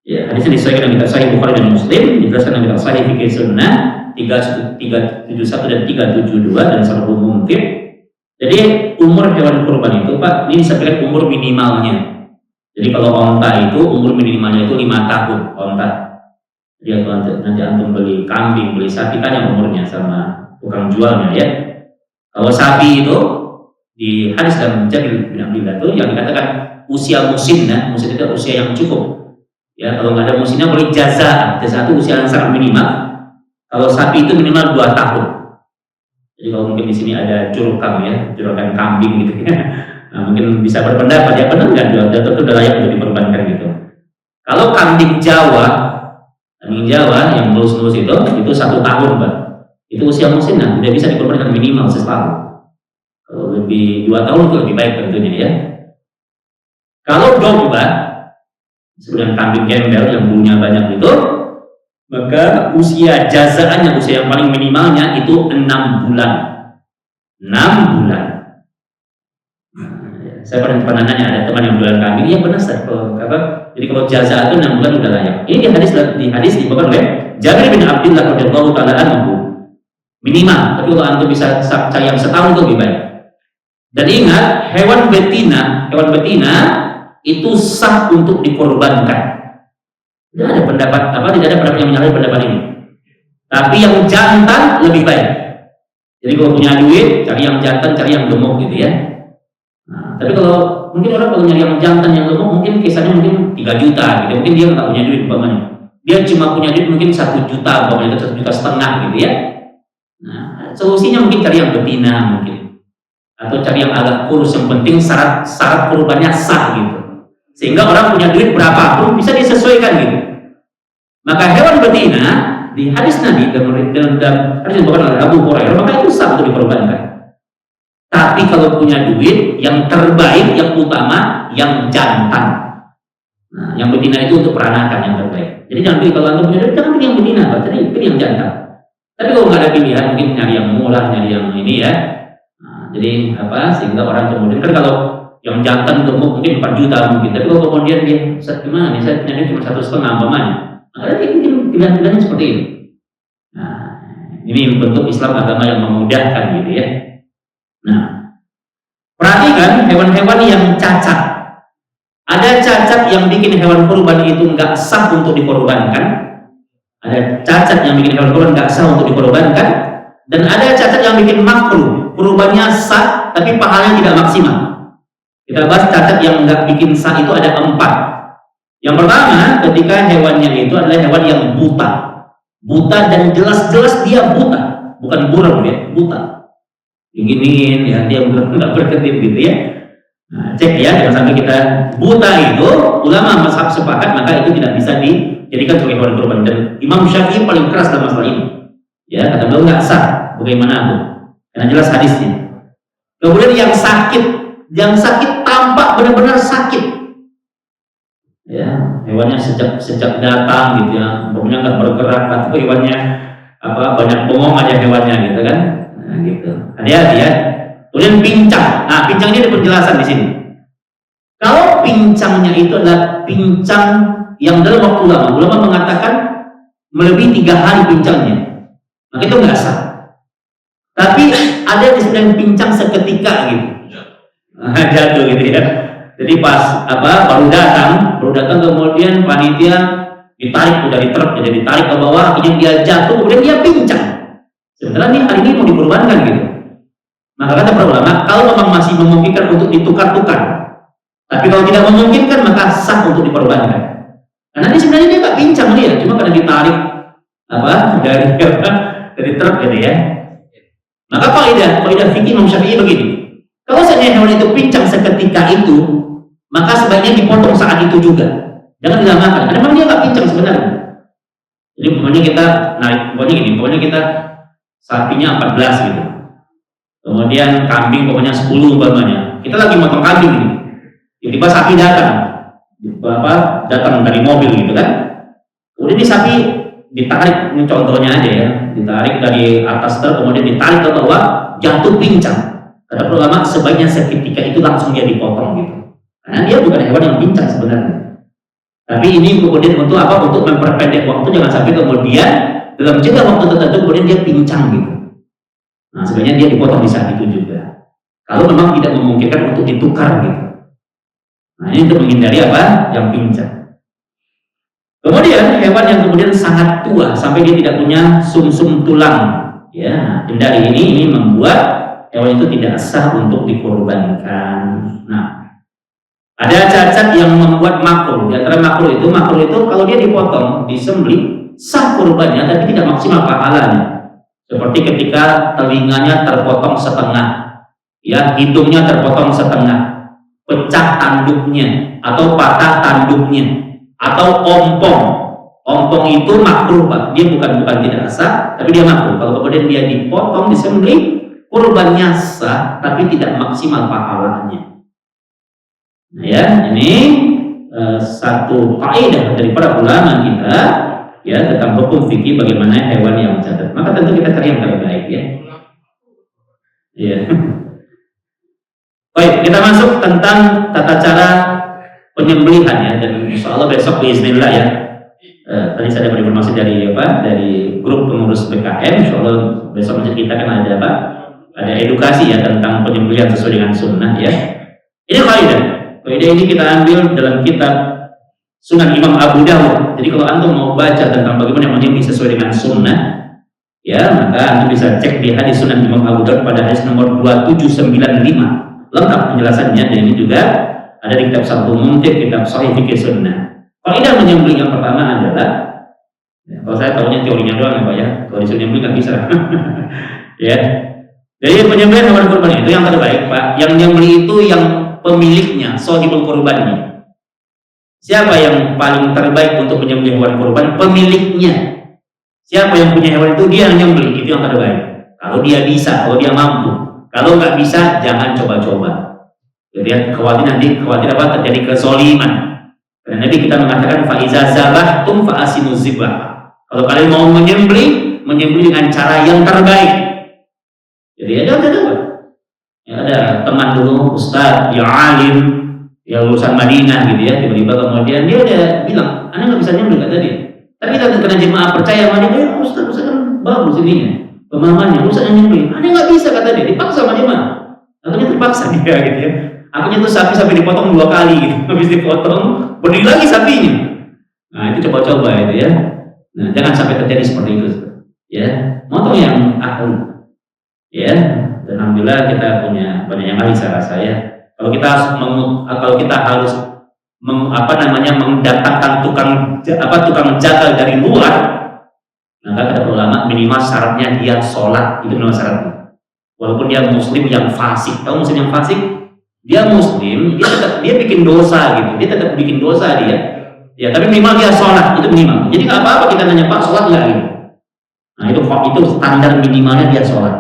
Ya, hadisnya disahihkan dalam Sahih Bukhari dan Muslim, dijelaskan dalam Sahih Fikih Sunnah 371 dan 372 dan Sahih Mumkin. Jadi umur hewan kurban itu, Pak, ini disampaikan umur minimalnya. Jadi kalau onta itu umur minimalnya itu 5 tahun onta. Jadi nanti antum beli kambing, beli sapi, tanya umurnya sama tukang jualnya ya. Kalau sapi itu di hadis dalam Jabir bin Abdullah itu yang dikatakan usia musimnya, musim itu usia yang cukup. Ya, kalau nggak ada musimnya boleh jaza itu usia yang sangat minimal. Kalau sapi itu minimal 2 tahun. Jadi kalau mungkin di sini ada jurkam ya, juragan kambing gitu ya. Nah, mungkin bisa berpendapat ya benar nggak itu udah layak untuk dikorbankan gitu. Kalau kambing Jawa yang mulus-mulus itu 1 tahun, Pak. Itu usia musimnya, udah bisa dikorbankan minimal setahun. Kalau lebih 2 tahun itu lebih baik tentunya ya. Kalau domba Sebenarnya kambing gembel yang bulunya banyak itu, maka usia jazaannya, usia yang paling minimalnya itu 6 bulan. 6 bulan. Saya pernah nanya, ada teman yang jualan kambing, iya benar Ustaz, jadi kalau jaza itu 6 bulan udah layak. Ini di hadis dibawakan oleh Jabir bin Abdullah radhiyallahu taala anhu. Minimal, tapi kalau antum bisa cari yang setahun itu lebih baik. Dan ingat, hewan betina itu sah untuk dikorbankan. Tidak ada pendapat yang menyalahi pendapat ini. Tapi yang jantan lebih baik. Jadi kalau punya duit, cari yang jantan, cari yang gemuk gitu ya. Nah, tapi kalau mungkin orang kalau nyari yang jantan yang gemuk, mungkin kisahnya mungkin 3 juta gitu. Mungkin dia nggak punya duit umpamanya. Dia cuma punya duit mungkin 1 juta, umpamanya 1,5 juta gitu ya. Nah, solusinya mungkin cari yang betina mungkin. Atau cari yang agak kurus, yang penting syarat kurbannya sah gitu. Sehingga orang punya duit berapapun bisa disesuaikan gitu. Maka hewan betina di hadis Nabi dalam hadis yang dibawakan oleh Abu Hurairah, maka itu sah untuk dikorbankan. Tapi kalau punya duit, yang terbaik, yang utama, yang jantan. Nah, yang betina itu untuk peranakan yang terbaik. Jadi jangan pilih, kalau anda punya duit, jangan pilih yang betina, jadi pilih yang jantan. Tapi kalau nggak ada pilihan, mungkin nyari yang murah, nyari yang ini ya. Nah, jadi sehingga orang kemudian kan kalau yang jantan gemuk mungkin 4 juta mungkin, tapi kalau kemudian dia gimana nih, saya punya duit cuma 1,5 umpamanya, maka dia mungkin pilihan-pilihannya seperti ini. Nah, ini bentuk Islam agama yang memudahkan gitu ya. Nah, perhatikan hewan-hewan yang cacat. Ada cacat yang bikin hewan kurban itu nggak sah untuk dikorbankan. Ada cacat yang bikin hewan kurban nggak sah untuk dikorbankan. Dan ada cacat yang bikin makruh, kurbannya sah tapi pahalanya tidak maksimal. Kita bahas cacat yang nggak bikin sah itu ada 4. Yang pertama, ketika hewannya itu adalah hewan yang buta dan jelas-jelas dia buta, bukan buram ya, buta. Diginiin ya, dia nggak berkedip gitu ya. Nah, cek ya, jangan sampai kita buta itu, ulama mazhab sepakat maka itu tidak bisa dijadikan sebagai hewan kurban. Dan Imam Syafi'i paling keras dalam masalah ini. Ya, kata beliau nggak sah bagaimanapun, karena jelas hadisnya. Kemudian yang sakit tampak benar-benar sakit. Ya, hewannya sejak datang gitu ya, pokoknya nggak bergerak, atau hewannya banyak bengong aja hewannya gitu kan. Nah, gitu. Hati-hati ya. Kemudian pincang. Nah, pincang ini ada penjelasan di sini. Kalau pincangnya itu adalah pincang yang dalam waktu lama, ulama mengatakan melebihi 3 hari pincangnya, maka itu nggak sah. Tapi ada yang disebut pincang seketika gitu, jatuh gitu ya. Jadi pas baru datang kemudian panitia ditarik, udah diterap, jadi ditarik ke bawah, akhirnya dia jatuh, kemudian dia pincang. Sebenarnya nih hari ini mau dikorbankan gitu. Maka kata para ulama, kalau memang masih memungkinkan untuk ditukar-tukar, tapi kalau tidak memungkinkan maka sah untuk dikorbankan. Karena ini sebenarnya dia nggak pincang dia, cuma karena ditarik dari truk gitu ya. Maka kaidah fikih Imam Syafi'i begini: kalau seandainya hewan itu pincang seketika itu, maka sebaiknya dipotong saat itu juga, jangan dilamakan. Karena memang dia nggak pincang sebenarnya. Jadi pokoknya kita pokoknya kita sapinya 14 gitu. Kemudian kambing pokoknya 10 umpamanya. Kita lagi motong kambing ini. Tiba-tiba sapi datang dari mobil gitu kan. Kemudian ini sapi ditarik, ini contohnya aja ya. Ditarik dari atas truk, kemudian ditarik ke bawah, jatuh pincang. Kata ulama sebaiknya seketika itu langsung dia dipotong gitu. Karena dia bukan hewan yang pincang sebenarnya. Tapi ini kemudian untuk apa? Untuk memperpendek waktu, jangan sampai kemudian dalam jeda waktu tertentu kemudian dia pincang gitu. Nah, sebenarnya dia dipotong di saat itu juga. Kalau memang tidak memungkinkan untuk ditukar gitu. Nah, ini untuk menghindari yang pincang. Kemudian hewan yang kemudian sangat tua sampai dia tidak punya sumsum tulang, ya, hindari ini membuat hewan itu tidak sah untuk dikorbankan. Nah, ada cacat yang membuat makruh. Di antara makruh itu kalau dia dipotong, disembelih, sah kurbannya tapi tidak maksimal pahalanya. Seperti ketika telinganya terpotong setengah, ya, hidungnya terpotong setengah, pecah tanduknya atau patah tanduknya, atau ompong itu makruh Pak. Dia bukan tidak sah, tapi dia makruh. Kalau kemudian dia dipotong, disembelih, kurbannya sah, tapi tidak maksimal pahalanya. Nah, ya, ini satu kaidah dari para ulama kita ya tentang hukum fikih bagaimana hewan yang cacat. Maka tentu kita cari yang terbaik ya. Ya. Baik, kita masuk tentang tata cara penyembelihan ya, dan insya Allah besok biiznillah ya. Tadi saya dapat informasi dari dari grup pengurus BKM, insya Allah besok masjid kita kan ada ada edukasi ya tentang penyembelihan sesuai dengan sunnah ya. Ini kaidah ini kita ambil dalam kitab Sunan Imam Abu Dawud. Jadi kalau antum mau baca tentang bagaimana menyembelih sesuai dengan sunnah ya, maka antum bisa cek di hadis Sunan Imam Abu Dawud pada hadis nomor 2795. Lengkap penjelasannya, dan ini juga ada di kitab Satu Mumtik, kitab Sahih Fikih Sunnah. Kaidah menyembelih yang pertama adalah ya, kalau saya tahunya teorinya doang ya Pak ya, kalau disuruh nyembelih nggak bisa. Ya, jadi penyembelihan hewan kurban itu yang terbaik Pak, yang nyembelih itu yang pemiliknya, shahibul kurbannya. Siapa yang paling terbaik untuk menyembelih hewan kurban? Pemiliknya. Siapa yang punya hewan itu, dia yang nyembelih, itu yang terbaik. Kalau dia bisa, kalau dia mampu. Kalau nggak bisa, jangan coba-coba. Jadi khawatir apa? Terjadi kezaliman. Karena Nabi kita mengatakan fa'iza zabahtum fa'asinu zibah. Kalau kalian mau menyembelih dengan cara yang terbaik. Jadi ada ya, ada teman dulu Ustaz yang alim, yang lulusan Madinah gitu ya, tiba-tiba kemudian dia udah bilang, "Anda nggak bisa nyembelih," kata dia. Tapi karena jemaah percaya sama dia, Ustaz kan bagus ininya. Pemahamannya, Ustaz yang nyembelih, "Anda nggak bisa," kata dia, dipaksa sama jemaah. Akhirnya terpaksa dia gitu ya. Akhirnya tuh sapi sampai dipotong 2 kali gitu. Habis dipotong, berdiri lagi sapinya. Nah itu coba-coba itu ya. Nah jangan sampai terjadi seperti itu ya. Motong yang ahli ya. Dan alhamdulillah kita punya banyak yang ahli saya rasa ya. Kalau kita harus mendatangkan tukang jagal dari luar, maka kata ulama minimal syaratnya dia sholat, itu minimal syaratnya. Walaupun dia muslim yang fasik, tahu muslim yang fasik? Dia muslim, dia bikin dosa gitu, dia tetap bikin dosa dia. Ya, tapi minimal dia sholat, itu minimal. Jadi nggak apa-apa kita nanya Pak sholat nggak gitu. Nah itu standar minimalnya dia sholat.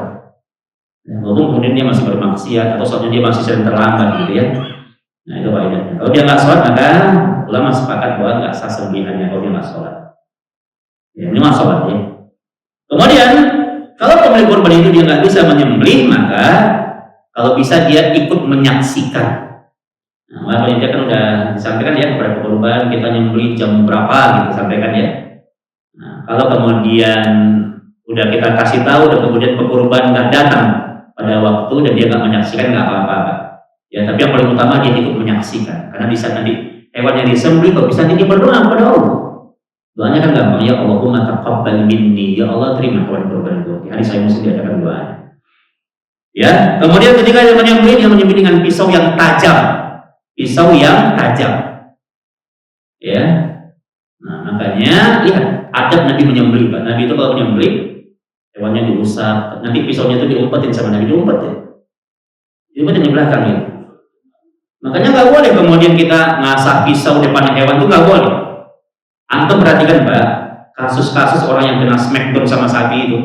Ya, walaupun kemudian dia masih bermaksiat atau sholatnya dia masih sering terlambat gitu ya. Nah itu faedahnya. Kalau dia nggak sholat maka ulama sepakat bahwa nggak sah sembelihannya kalau dia nggak sholat. Ya, minimal sholat ya. Kemudian kalau pemilik kurban itu dia nggak bisa menyembelih, maka kalau bisa dia ikut menyaksikan. Nah, makanya dia kan udah disampaikan ya kepada kurban kita nyembelih jam berapa gitu sampaikan ya. Nah, kalau kemudian udah kita kasih tahu dan kemudian pekurban nggak datang pada waktu dan dia nggak menyaksikan, nggak apa-apa. Ya, tapi yang paling utama dia ikut menyaksikan, karena bisa nanti hewan yang disembelih kalau bisa nanti dia berdoa kepada Allah. Doanya kan gampang ya, Allahumma taqabbal minni, ya Allah terima hewan kurban itu. Di hadis Sahih Muslim diadakan doanya. Ya, kemudian ketika dia menyembelih dengan pisau yang tajam. Pisau yang tajam. Ya. Nah, makanya lihat adab Nabi menyembelih, Pak. Nabi itu kalau menyembelih hewannya diusap, nanti pisaunya itu diumpetin sama Nabi, diumpetin. Diumpetin di belakang ya. Makanya nggak boleh kemudian kita ngasah pisau depan hewan, itu nggak boleh. Antum perhatikan Pak, kasus-kasus orang yang kena smackdown sama sapi itu,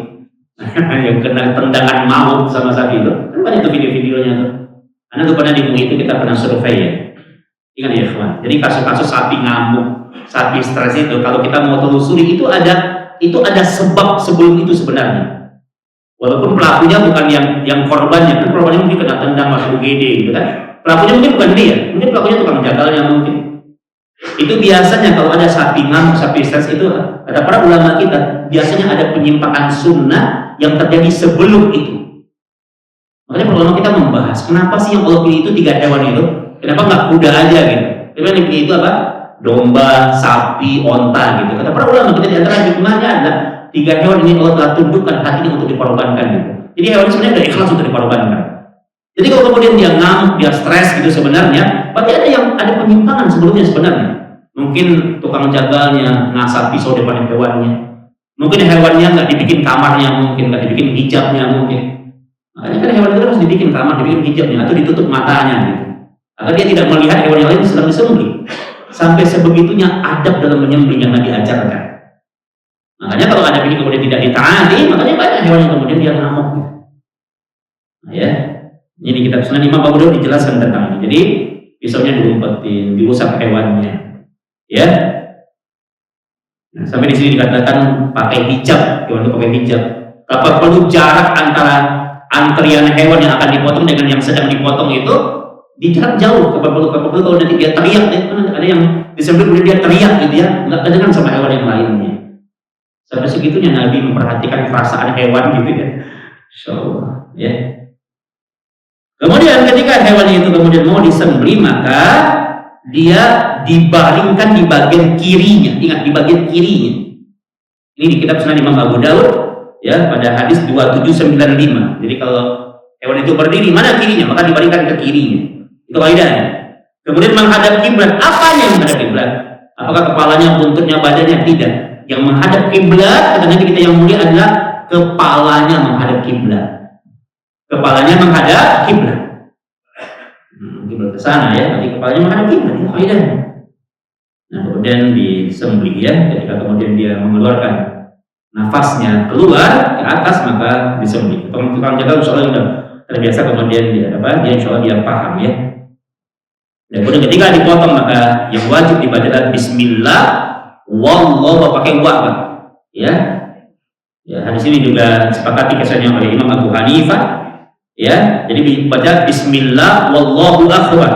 yang kena tendangan maut sama sapi itu, kan banyak tuh video-videonya tuh. Anda tuh pernah di MUI itu kita pernah survei ya, ingat ya kawan. Jadi kasus-kasus sapi ngamuk, sapi stres itu, kalau kita mau telusuri itu ada sebab sebelum itu sebenarnya. Walaupun pelakunya bukan yang korbannya, kan korbannya mungkin kena tendang masuk UGD gitu kan. Pelakunya mungkin bukan dia, mungkin pelakunya tukang jagalnya mungkin. Itu biasanya kalau ada sapi ngamuk, sapi stres itu, kata para ulama kita, biasanya ada penyimpangan sunnah yang terjadi sebelum itu. Makanya para ulama kita membahas, kenapa sih yang Allah pilih itu 3 hewan itu? Kenapa nggak kuda aja gitu? Kenapa yang dipilih itu apa? Domba, sapi, onta gitu. Kata para ulama kita di antara hikmahnya adalah 3 hewan ini Allah telah tundukkan hatinya untuk dikorbankan gitu. Jadi hewan sebenarnya udah ikhlas untuk dikorbankan. Jadi kalau kemudian dia ngamuk, dia stres gitu sebenarnya, berarti ada penyimpangan sebelumnya sebenarnya. Mungkin tukang jagalnya ngasah pisau depan hewannya. Mungkin hewannya nggak dibikin kamarnya, mungkin nggak dibikin hijabnya mungkin. Makanya kan hewan itu harus dibikin kamar, dibikin hijabnya, atau ditutup matanya gitu. Atau dia tidak melihat hewan yang lain sedang disembelih. Sampai sebegitunya adab dalam menyembelih yang Nabi ajarkan. Makanya kalau adab ini kemudian tidak ditaati, makanya banyak hewan yang kemudian dia ngamuk. Nah, ya. Ini kitab Sunan Imam Abu Dawud dijelaskan tentang ini. Jadi pisaunya diumpetin, dirusak hewannya, ya. Nah, sampai di sini dikatakan pakai hijab, hewan itu pakai hijab. Kalau perlu jarak antara antrian hewan yang akan dipotong dengan yang sedang dipotong itu di jarak jauh. Kalau perlu kalau nanti dia teriak, ada yang disebut kemudian dia teriak gitu ya, nggak kedengaran sama hewan yang lainnya. Sampai segitunya Nabi memperhatikan perasaan hewan gitu ya. Insyaallah, ya. Kemudian ketika hewan itu kemudian mau disembelih, maka dia dibaringkan di bagian kirinya. Ingat, di bagian kirinya. Ini di kitab Sunan Imam Abu Daud ya, pada hadis 2795. Jadi kalau hewan itu berdiri, mana kirinya? Maka dibaringkan ke kirinya. Itu kaidahnya. Kemudian menghadap kiblat. Apanya yang menghadap kiblat? Apakah kepalanya, buntutnya, badannya? Tidak. Yang menghadap kiblat, kata Nabi kita yang mulia, adalah kepalanya menghadap kiblat. Kepalanya menghadap kiblat. Kiblat ke sana ya, berarti kepalanya menghadap kiblat. Itu kaidahnya. Nah, kemudian disembelih ya, ketika kemudian dia mengeluarkan nafasnya keluar ke atas, maka disembelih. Tukang jaga insyaallah sudah terbiasa, kemudian dia insyaallah dia paham ya. Dan kemudian ketika dipotong, maka yang wajib dibaca adalah Bismillah, wallahu, pakai wa, Pak. Ya. Ya, hadis ini juga sepakati kesannya oleh Imam Abu Hanifah. Ya, jadi dibaca Bismillah, wallahu akbar.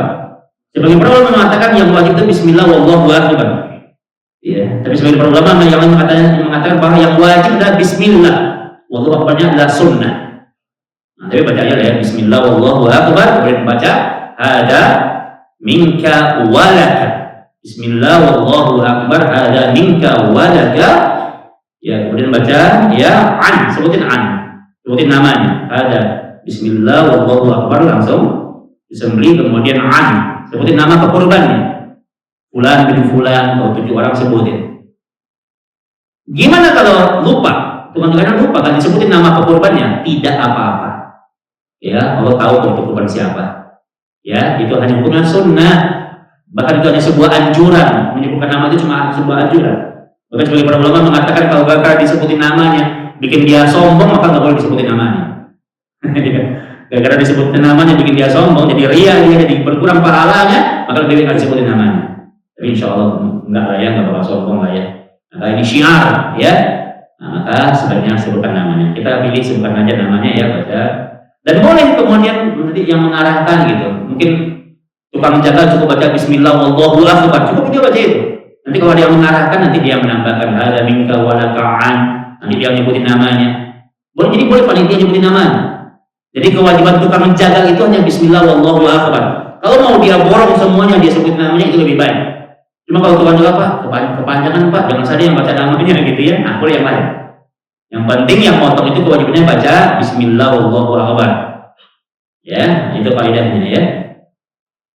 Sebagian para ulama mengatakan yang wajib itu Bismillah, wallahu akbar. Ya, tapi sebagian para ulama yang mengatakan bahwa yang wajib adalah Bismillah, wallahu akbarnya adalah sunnah. Nah, tapi baca aja ya, Bismillah, wallahu akbar, kemudian baca ada minka walaka. Bismillah wallahu akbar hada minka walaka. Ya, kemudian baca ya sebutin sebutin namanya. Ada Bismillah wallahu akbar, langsung disembelih. Kemudian sebutin nama pekurbannya. Fulan bin fulan, atau 7 orang sebutin. Gimana kalau lupa? Tukang-tukang lupa kan disebutin nama pekurbannya, tidak apa-apa. Ya, Allah tahu itu kurban siapa. Ya, itu hanya hukumnya sunnah. Bahkan itu hanya sebuah anjuran. Menyebutkan nama itu cuma sebuah anjuran. Bahkan sebagai para ulama mengatakan kalau bakal disebutin namanya bikin dia sombong, maka nggak boleh disebutin namanya. Gara-gara disebutin namanya bikin dia sombong, jadi ria, dia jadi berkurang pahalanya, maka lebih baik disebutin namanya. Tapi insya Allah nggak lah ya, nggak bakal sombong lah ya. Maka ini syiar ya. Nah, maka sebaiknya sebutkan namanya. Kita pilih sebutkan aja namanya ya, baca. Dan boleh kemudian nanti yang mengarahkan gitu. Mungkin tukang jaga cukup baca Bismillah wallahu akbar, cukup dia baca itu. Nanti kalau dia mengarahkan, nanti dia menambahkan ada minka walaka'an, nanti dia nyebutin namanya. Boleh, jadi boleh panitia nyebutin namanya. Jadi kewajiban tukang menjaga itu hanya Bismillah wallahu akbar. Kalau mau dia borong semuanya, dia sebutin namanya, itu lebih baik. Cuma kalau tukang jaga, Pak, kepanjangan Pak, jangan saja yang baca namanya gitu ya. Nah, boleh yang lain. Yang penting yang potong itu kewajibannya baca Bismillah wallahu akbar. Ya, itu kaidahnya ya.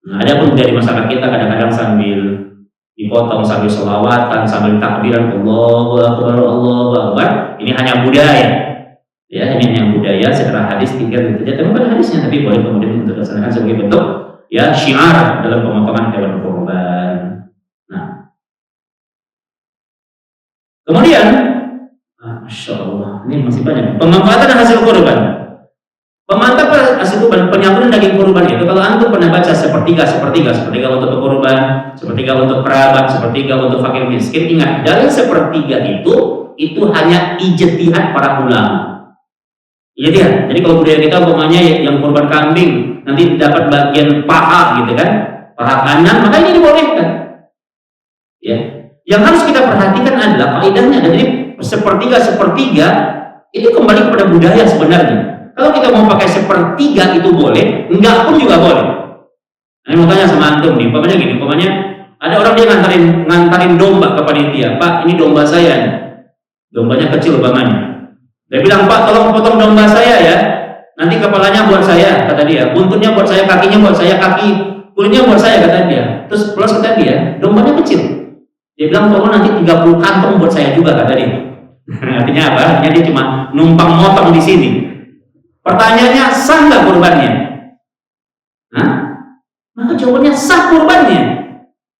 Nah, ada pun dari masyarakat kita kadang-kadang sambil dipotong, sambil sholawatan, sambil takbiran Allahu akbar, Allahu akbar. Ini hanya budaya. Ya, ini hanya budaya secara hadis tinggal itu saja. Tapi bukan hadisnya, tapi boleh kemudian untuk dilaksanakan sebagai bentuk ya syiar dalam pemotongan hewan kurban. Nah, kemudian Masya Allah, ini masih banyak. Pemanfaatan hasil kurban. Pemanfaatan hasil kurban, penyambutan daging kurban itu, kalau antum pernah baca sepertiga untuk kurban, sepertiga untuk kerabat, sepertiga untuk fakir miskin. Ingat, dari sepertiga itu hanya ijtihad para ulama. Ijtihad. Jadi kalau budaya kita umpamanya yang kurban kambing nanti dapat bagian paha gitu kan, paha kanan, maka ini dibolehkan. Ya, yang harus kita perhatikan adalah kaidahnya. Jadi sepertiga itu kembali kepada budaya sebenarnya. Kalau kita mau pakai sepertiga itu boleh, enggak pun juga boleh. Nah, mau tanya sama antum nih, umpamanya gini, umpamanya ada orang dia ngantarin domba ke panitia, Pak, ini domba saya nih. Dombanya kecil umpamanya. Dia bilang, Pak, tolong potong domba saya ya. Nanti kepalanya buat saya, kata dia. Buntutnya buat saya, kakinya buat saya, kulitnya buat saya, kata dia. Terus plus kata dia, dombanya kecil. Dia bilang, tolong nanti 30 kantong buat saya juga, kata dia. Artinya apa? Artinya dia cuma numpang motong di sini. Pertanyaannya, sah nggak kurbannya? Hah? Maka jawabannya sah kurbannya.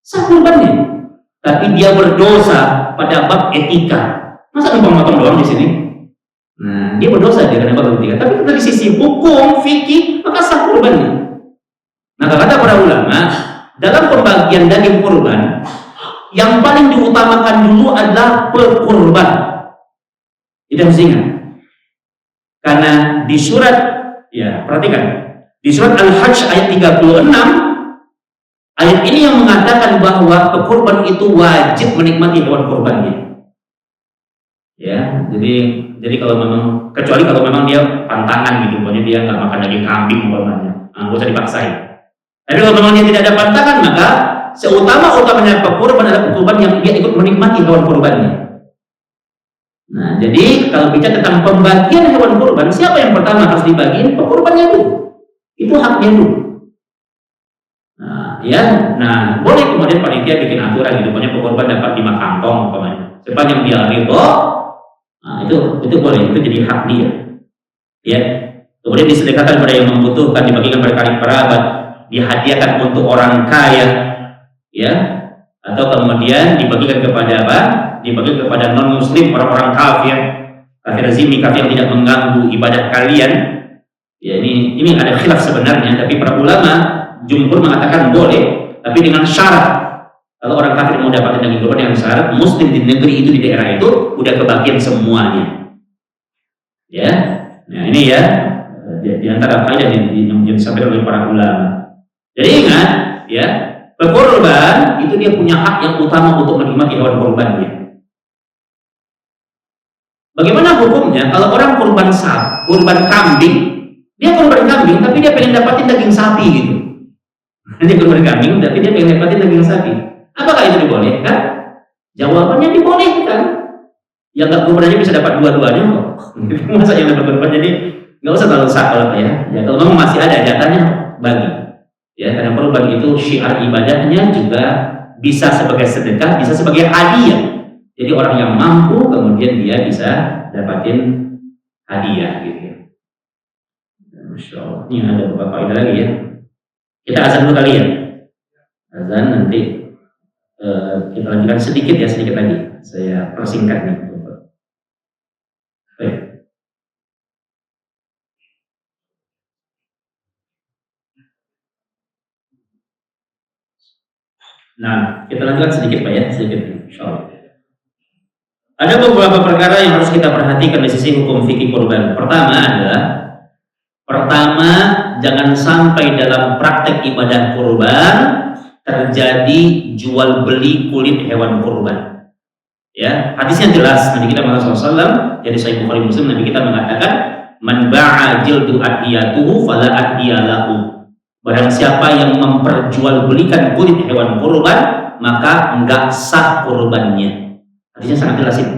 Sah kurbannya. Tapi dia berdosa pada bab etika. Masa numpang motong doang di sini? Nah, dia berdosa dia karena bab etika. Tapi dari sisi hukum, fikih, maka sah kurbannya. Nah, kata para ulama, dalam pembagian daging kurban, yang paling diutamakan dulu adalah pekurban. Itu harus ingat. Karena di surat, ya perhatikan, di surat Al-Hajj ayat 36, ayat ini yang mengatakan bahwa pekurban itu wajib menikmati hewan kurbannya. Ya, jadi kalau memang, kecuali kalau memang dia pantangan gitu, pokoknya dia nggak makan daging kambing umpamanya, nggak usah dipaksain. Tapi kalau memang dia tidak ada pantangan, maka seutama-utamanya pekurban adalah pekurban yang dia ikut menikmati hewan kurbannya. Nah, jadi kalau bicara tentang pembagian hewan kurban, siapa yang pertama harus dibagi? Pekurbannya dulu. Itu haknya dulu. Nah, ya, boleh kemudian panitia bikin aturan gitu, pokoknya pekurban dapat 5 kantong umpamanya. Sepanjang dia ridho, nah itu boleh, itu jadi hak dia. Ya. Kemudian disedekahkan kepada yang membutuhkan, dibagikan pada karib kerabat, dihadiahkan untuk orang kaya, ya, atau kemudian dibagikan kepada apa? Dibagikan kepada non muslim, orang-orang kafir, kafir zimmi, kafir yang tidak mengganggu ibadah kalian. Ya, ini ada khilaf sebenarnya, tapi para ulama jumhur mengatakan boleh, tapi dengan syarat. Kalau orang kafir mau dapatin daging kurban dengan syarat muslim di negeri itu, di daerah itu udah kebagian semuanya. Ya. Nah, ini ya di antara kaidah yang disampaikan oleh para ulama. Jadi ingat, ya, pekurban itu dia punya hak yang utama untuk menikmati hewan kurbannya. Bagaimana hukumnya kalau orang kurban kambing, dia kurban kambing tapi dia pengen dapatin daging sapi gitu. Dia kurban kambing tapi dia pengen dapatin daging sapi. Apakah itu dibolehkan? Jawabannya dibolehkan. Yang nggak kurban aja bisa dapat dua-duanya kok. Masa yang dapat kurban, jadi nggak usah terlalu saklek ya. Ya kalau memang masih ada jatahnya bagi. Ya, karena kurban itu syiar ibadahnya juga bisa sebagai sedekah, bisa sebagai hadiah. Jadi orang yang mampu kemudian dia bisa dapatin hadiah gitu ya. Masya Allah. Ini ada beberapa ide lagi ya. Kita azan dulu kali ya. Azan nanti kita lanjutkan sedikit lagi. Saya persingkat nih. Baik. Nah, kita lanjutkan sedikit Pak ya, sedikit insyaallah. Ada beberapa perkara yang harus kita perhatikan di sisi hukum fikih kurban. Pertama, jangan sampai dalam praktek ibadah kurban terjadi jual beli kulit hewan kurban. Ya, hadisnya jelas. Nabi kita Muhammad SAW, jadi Sahih Bukhari Muslim, Nabi kita mengatakan, "Man ba'a jildu adiyatuhu fala adiyalahu." Barang siapa yang memperjualbelikan kulit hewan kurban, maka enggak sah kurbannya. Hadisnya sangat jelas ini.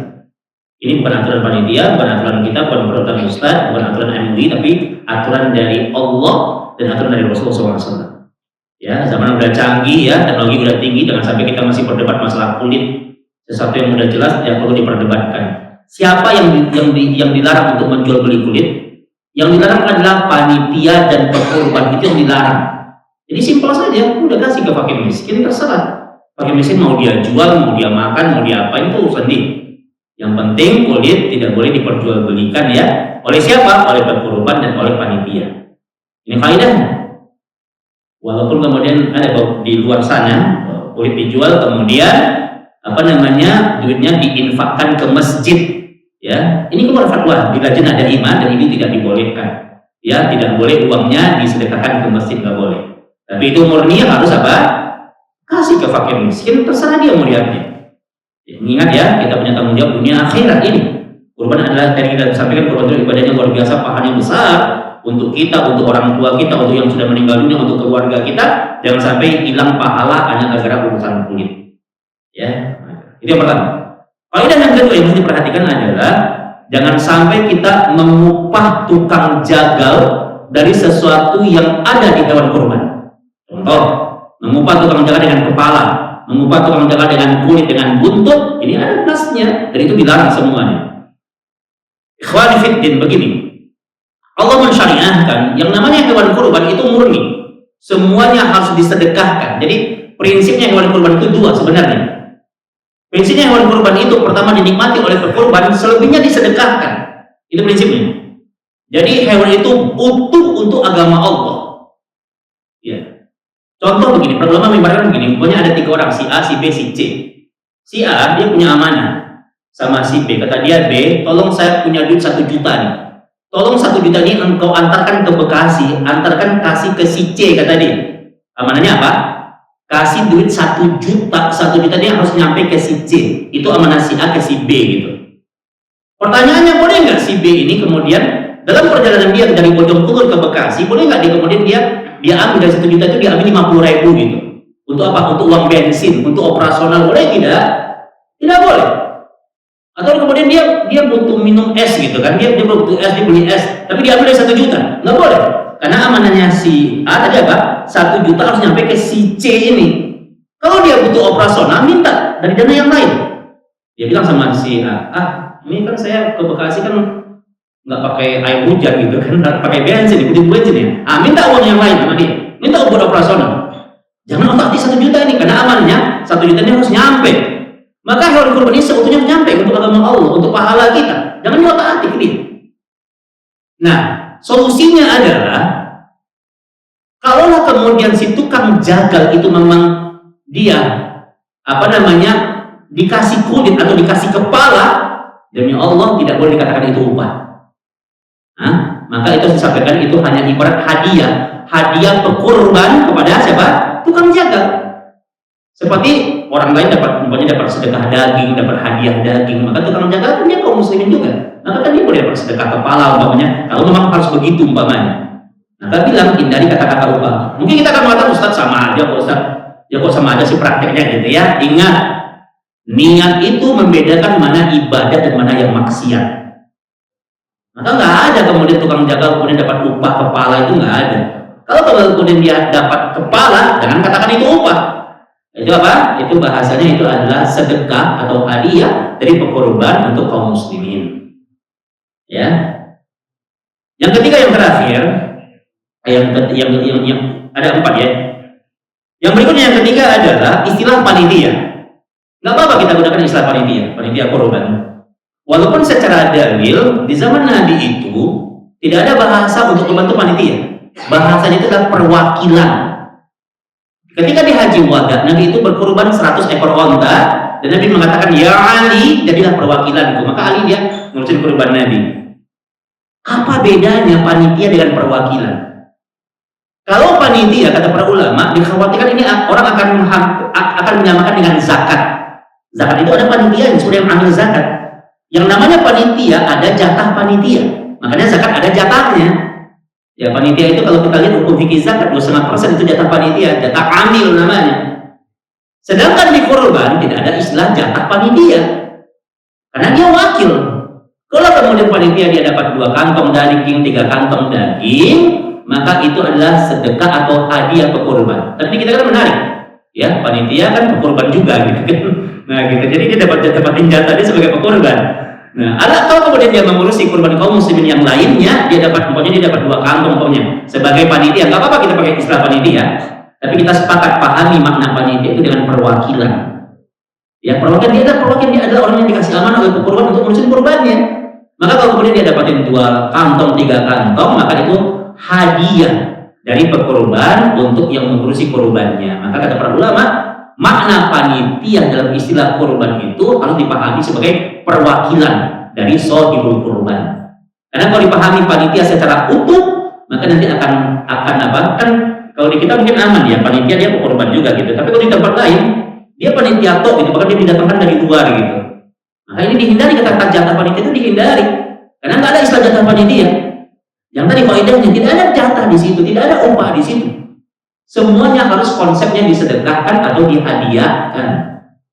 Ini bukan aturan panitia, bukan aturan kita, bukan aturan ustaz, bukan aturan MUI, tapi aturan dari Allah dan aturan dari Rasulullah SAW. Ya, zaman udah canggih ya, teknologi udah tinggi, jangan sampai kita masih berdebat masalah kulit. Sesuatu yang udah jelas tidak perlu diperdebatkan. Siapa yang dilarang untuk menjual beli kulit? Yang dilarang adalah panitia dan pekurban, itu yang dilarang. Jadi simpel saja, udah kasih ke fakir miskin, terserah. Fakir miskin mau dia jual, mau dia makan, mau dia apain, itu urusan dia. Yang penting kulit tidak boleh diperjualbelikan ya. Oleh siapa? Oleh pekurban dan oleh panitia. Ini faedahnya. Walaupun kemudian ada di luar sana kulit dijual, kemudian duitnya diinfakkan ke masjid. Ya, ini keluar fatwa di Lajnah Daimah dan ini tidak dibolehkan. Ya, tidak boleh uangnya disedekahkan ke masjid, nggak boleh. Tapi itu murni harus apa? Kasih ke fakir miskin, terserah dia mau lihatnya. Ingat ya, kita punya tanggung jawab dunia akhirat ini. Kurban adalah, tadi kita sampaikan, kurban itu ibadahnya luar biasa, pahalanya besar untuk kita, untuk orang tua kita, untuk yang sudah meninggal dunia, untuk keluarga kita. Jangan sampai hilang pahala hanya gara-gara urusan kulit. Ya, itu yang pertama. Faedah yang kedua yang harus diperhatikan adalah jangan sampai kita mengupah tukang jagal dari sesuatu yang ada di hewan kurban. Contoh, mengupah tukang jagal dengan kepala, mengupah tukang jagal dengan kulit, dengan buntut, ini ada nasnya, dan itu dilarang semuanya. Ikhwani fiddin, begini, Allah mensyariahkan yang namanya hewan kurban itu murni, semuanya harus disedekahkan. Jadi prinsipnya hewan kurban itu dua sebenarnya. Prinsipnya hewan kurban itu pertama dinikmati oleh pekurban, selebihnya disedekahkan. Itu prinsipnya. Jadi hewan itu utuh untuk agama Allah. Ya. Contoh begini, para ulama mengibaratkan begini, pokoknya ada 3 orang, si A, si B, si C. Si A dia punya amanah sama si B, kata dia, B, tolong saya punya duit 1 juta nih. Tolong 1 juta ini engkau antarkan ke Bekasi, antarkan kasih ke si C, kata dia. Amanahnya apa? Kasih duit 1 juta, 1 juta dia harus nyampe ke si C. Itu amanah si A ke si B gitu. Pertanyaannya, boleh nggak si B ini kemudian dalam perjalanan dia dari Bojongkulur ke Bekasi, boleh nggak dia kemudian dia ambil dari 1 juta itu dia ambil 50.000 gitu? Untuk apa? Untuk uang bensin, untuk operasional, boleh tidak? Tidak boleh. Atau kemudian dia butuh minum es gitu kan? Dia butuh es, dia beli es, tapi dia ambil dari 1 juta, nggak boleh. Karena amanahnya si A tadi apa? 1 juta harus nyampe ke si C ini. Kalau dia butuh operasional, minta dari dana yang lain. Dia bilang sama si A, ini kan saya ke Bekasi kan nggak pakai air hujan gitu kan, pakai bensin, butuh bensin ya. Minta uang yang lain sama dia, minta buat operasional. Jangan otak di 1 juta ini, karena amannya 1 juta ini harus nyampe. Maka hewan kurban ini seutuhnya nyampe untuk agama Allah, untuk pahala kita. Jangan diotak-atik dia. Nah, solusinya adalah kalaulah kemudian si tukang jagal itu memang dia dikasih kulit atau dikasih kepala, demi Allah tidak boleh dikatakan itu upah. Maka itu disampaikan itu hanya ibarat hadiah pekurban kepada siapa? Tukang jagal. Seperti orang lain dapat sedekah daging, dapat hadiah daging, maka tukang jagal pun dia kaum muslimin juga. Maka kan dia boleh dapat sedekah kepala umpamanya, kalau memang harus begitu umpamanya. Maka bilang hindari kata-kata upah. Mungkin kita akan mengatakan, Ustaz sama aja kok Ustaz. Ya kok sama aja sih prakteknya gitu ya. Ingat, niat itu membedakan mana ibadah dan mana yang maksiat. Maka nggak ada kemudian tukang jagal kemudian dapat upah kepala, itu nggak ada. Kalau kemudian dia dapat kepala, jangan katakan itu upah. Itu apa? Itu bahasanya itu adalah sedekah atau hadiah dari pekurban untuk kaum muslimin. Ya. Yang ketiga, yang terakhir, yang ada 4 ya. Yang berikutnya yang ketiga adalah istilah panitia. Nggak apa-apa kita gunakan istilah panitia kurban. Walaupun secara dalil di zaman Nabi itu tidak ada bahasa untuk membantu panitia. Bahasanya itu adalah perwakilan. Ketika di Haji Wada, Nabi itu berkurban 100 ekor onta dan Nabi mengatakan, ya Ali, jadilah perwakilan itu. Maka Ali dia ngurusin kurban Nabi. Apa bedanya panitia dengan perwakilan? Kalau panitia, kata para ulama, dikhawatirkan ini orang akan menyamakan dengan zakat. Zakat itu ada panitia yang sudah ambil zakat. Yang namanya panitia ada jatah panitia. Makanya zakat ada jatahnya. Ya, panitia itu kalau kita lihat hukum fikih zakat 2,5% itu jatah panitia, jatah amil namanya. Sedangkan di kurban tidak ada istilah jatah panitia, karena dia wakil. Kalau kemudian panitia dia dapat 2 kantong daging, 3 kantong daging, maka itu adalah sedekah atau hadiah pekurban. Tapi kita kan menarik, ya panitia kan pekurban juga gitu kan. Nah gitu, jadi dia dapatin jatah dia sebagai pekurban. Nah, kalau kemudian dia mengurusi kurban kaum muslimin yang lainnya, dia dapat 2 kantong pokoknya sebagai panitia. Nggak apa-apa kita pakai istilah panitia, tapi kita sepakat pahami makna panitia itu dengan perwakilan. Ya, perwakilan dia adalah orang yang dikasih amanah oleh pekurban untuk ngurusin kurbannya. Maka kalau kemudian dia dapatin 2 kantong, 3 kantong, maka itu hadiah dari pekurban untuk yang mengurusi kurbannya. Maka kata para ulama, makna panitia dalam istilah kurban itu harus dipahami sebagai perwakilan dari shahibul kurban. Karena kalau dipahami panitia secara utuh, maka nanti akan apa? Kan kalau di kita mungkin aman ya, panitia dia pekurban juga gitu. Tapi kalau di tempat lain, dia panitia tok gitu, bahkan dia didatangkan dari luar gitu. Maka ini dihindari, kata jatah panitia itu dihindari. Karena nggak ada istilah jatah panitia. Yang tadi faedahnya tidak ada jatah di situ, tidak ada upah di situ. Semuanya harus konsepnya disedekahkan atau dihadiahkan.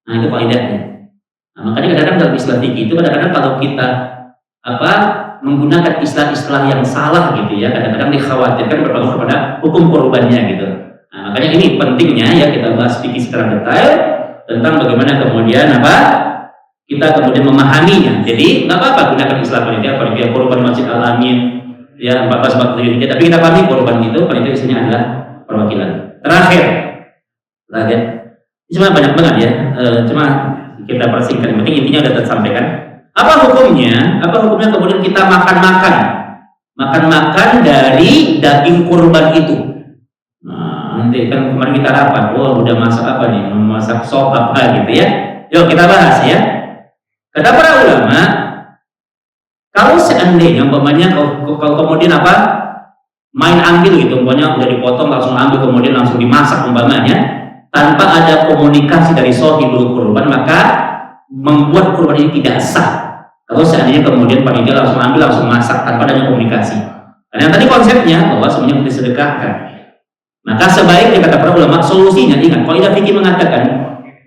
Nah itu faedahnya. Nah, makanya kadang-kadang dalam istilah fikih itu kadang-kadang kalau kita menggunakan istilah-istilah yang salah gitu ya, kadang-kadang dikhawatirkan berpengaruh kepada hukum kurbannya gitu. Nah, makanya ini pentingnya ya kita bahas fikih secara detail tentang bagaimana kemudian kita kemudian memahaminya. Jadi nggak apa-apa gunakan istilah panitia kurban Masjid Al-Amin ya 1443, tapi kita pahami kurban itu panitia isinya adalah perwakilan. Terakhir, cuma banyak banget ya, cuma kita persingkat. Yang penting intinya sudah tersampaikan. Apa hukumnya? Kemudian kita makan dari daging kurban itu. Nah nanti kan kemarin kita rapat, udah masak apa nih, memasak sop apa gitu ya. Yuk kita bahas ya. Kata para ulama, kalau seandainya umpamanya kalau kemudian apa main ambil gitu, umpamanya udah dipotong langsung ambil kemudian langsung dimasak umpamanya, tanpa ada komunikasi dari sahibul kurban, maka membuat kurban ini tidak sah. Kalau seandainya kemudian panitia langsung ambil langsung masak tanpa adanya komunikasi. Karena tadi konsepnya bahwa semuanya kita sedekahkan. Maka sebaiknya kata para ulama solusinya, ingat kaidah fikih mengatakan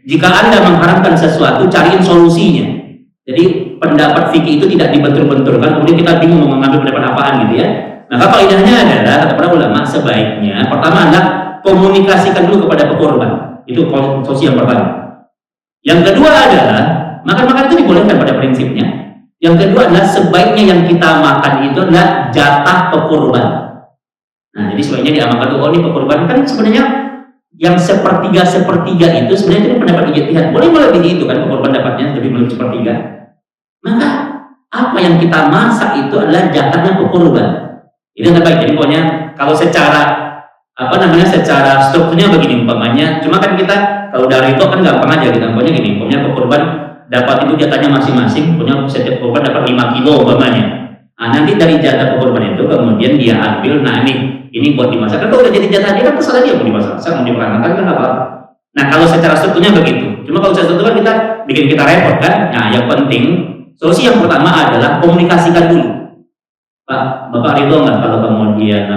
jika Anda mengharamkan sesuatu cariin solusinya. Jadi pendapat fikih itu tidak dibentur-benturkan kemudian kita bingung mau mengambil pendapat apaan gitu ya. Maka kaidahnya adalah kata para ulama sebaiknya pertama adalah komunikasikan dulu kepada pekorban. Itu solusi yang pertama. Yang kedua adalah makan-makan itu dibolehkan pada prinsipnya. Yang kedua adalah sebaiknya yang kita makan itu adalah jatah pekorban. Nah, jadi sebaiknya diamalkan tuh, ini pekorban kan sebenarnya yang sepertiga itu sebenarnya itu pendapat ijtihad. Boleh melebihi itu kan pekorban dapatnya lebih melebihi sepertiga. Maka apa yang kita masak itu adalah jatahnya pekorban. Itu yang terbaik. Jadi pokoknya kalau secara secara strukturnya begini umpamanya. Cuma kan kita kalau dari itu kan gampang aja kita pokoknya gini. Pokoknya pekorban dapat itu jatahnya masing-masing. Pokoknya setiap korban dapat 5 kilo umpamanya. Nah, nanti dari jatah pekorban itu kemudian dia ambil, nah ini buat dimasak. Kan kalau udah jadi jatah dia kan terserah dia mau dimasak, mau dimakan kan apa. Nah kalau secara strukturnya begitu. Cuma kalau secara struktur kan kita bikin kita repot kan. Nah yang penting solusi yang pertama adalah komunikasikan dulu. Pak, Bapak ridho nggak kalau kemudian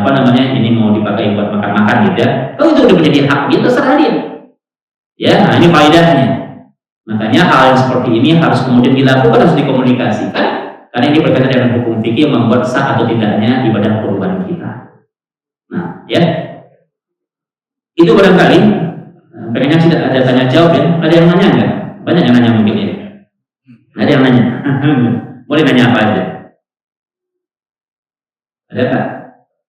ini mau dipakai buat makan-makan gitu ya? Kalau itu udah menjadi hak dia terserah dia. Ya, nah ini faedahnya. Makanya hal yang seperti ini harus kemudian dilakukan, harus dikomunikasikan. Karena ini berkaitan dengan hukum fikih yang membuat sah atau tidaknya ibadah kurban kita. Nah, ya, itu barangkali pengennya sih ada tanya jawab ya. Ada yang nanya nggak? Banyak yang nanya mungkin ya. Ada yang nanya. Boleh nanya apa aja. Ada Kak?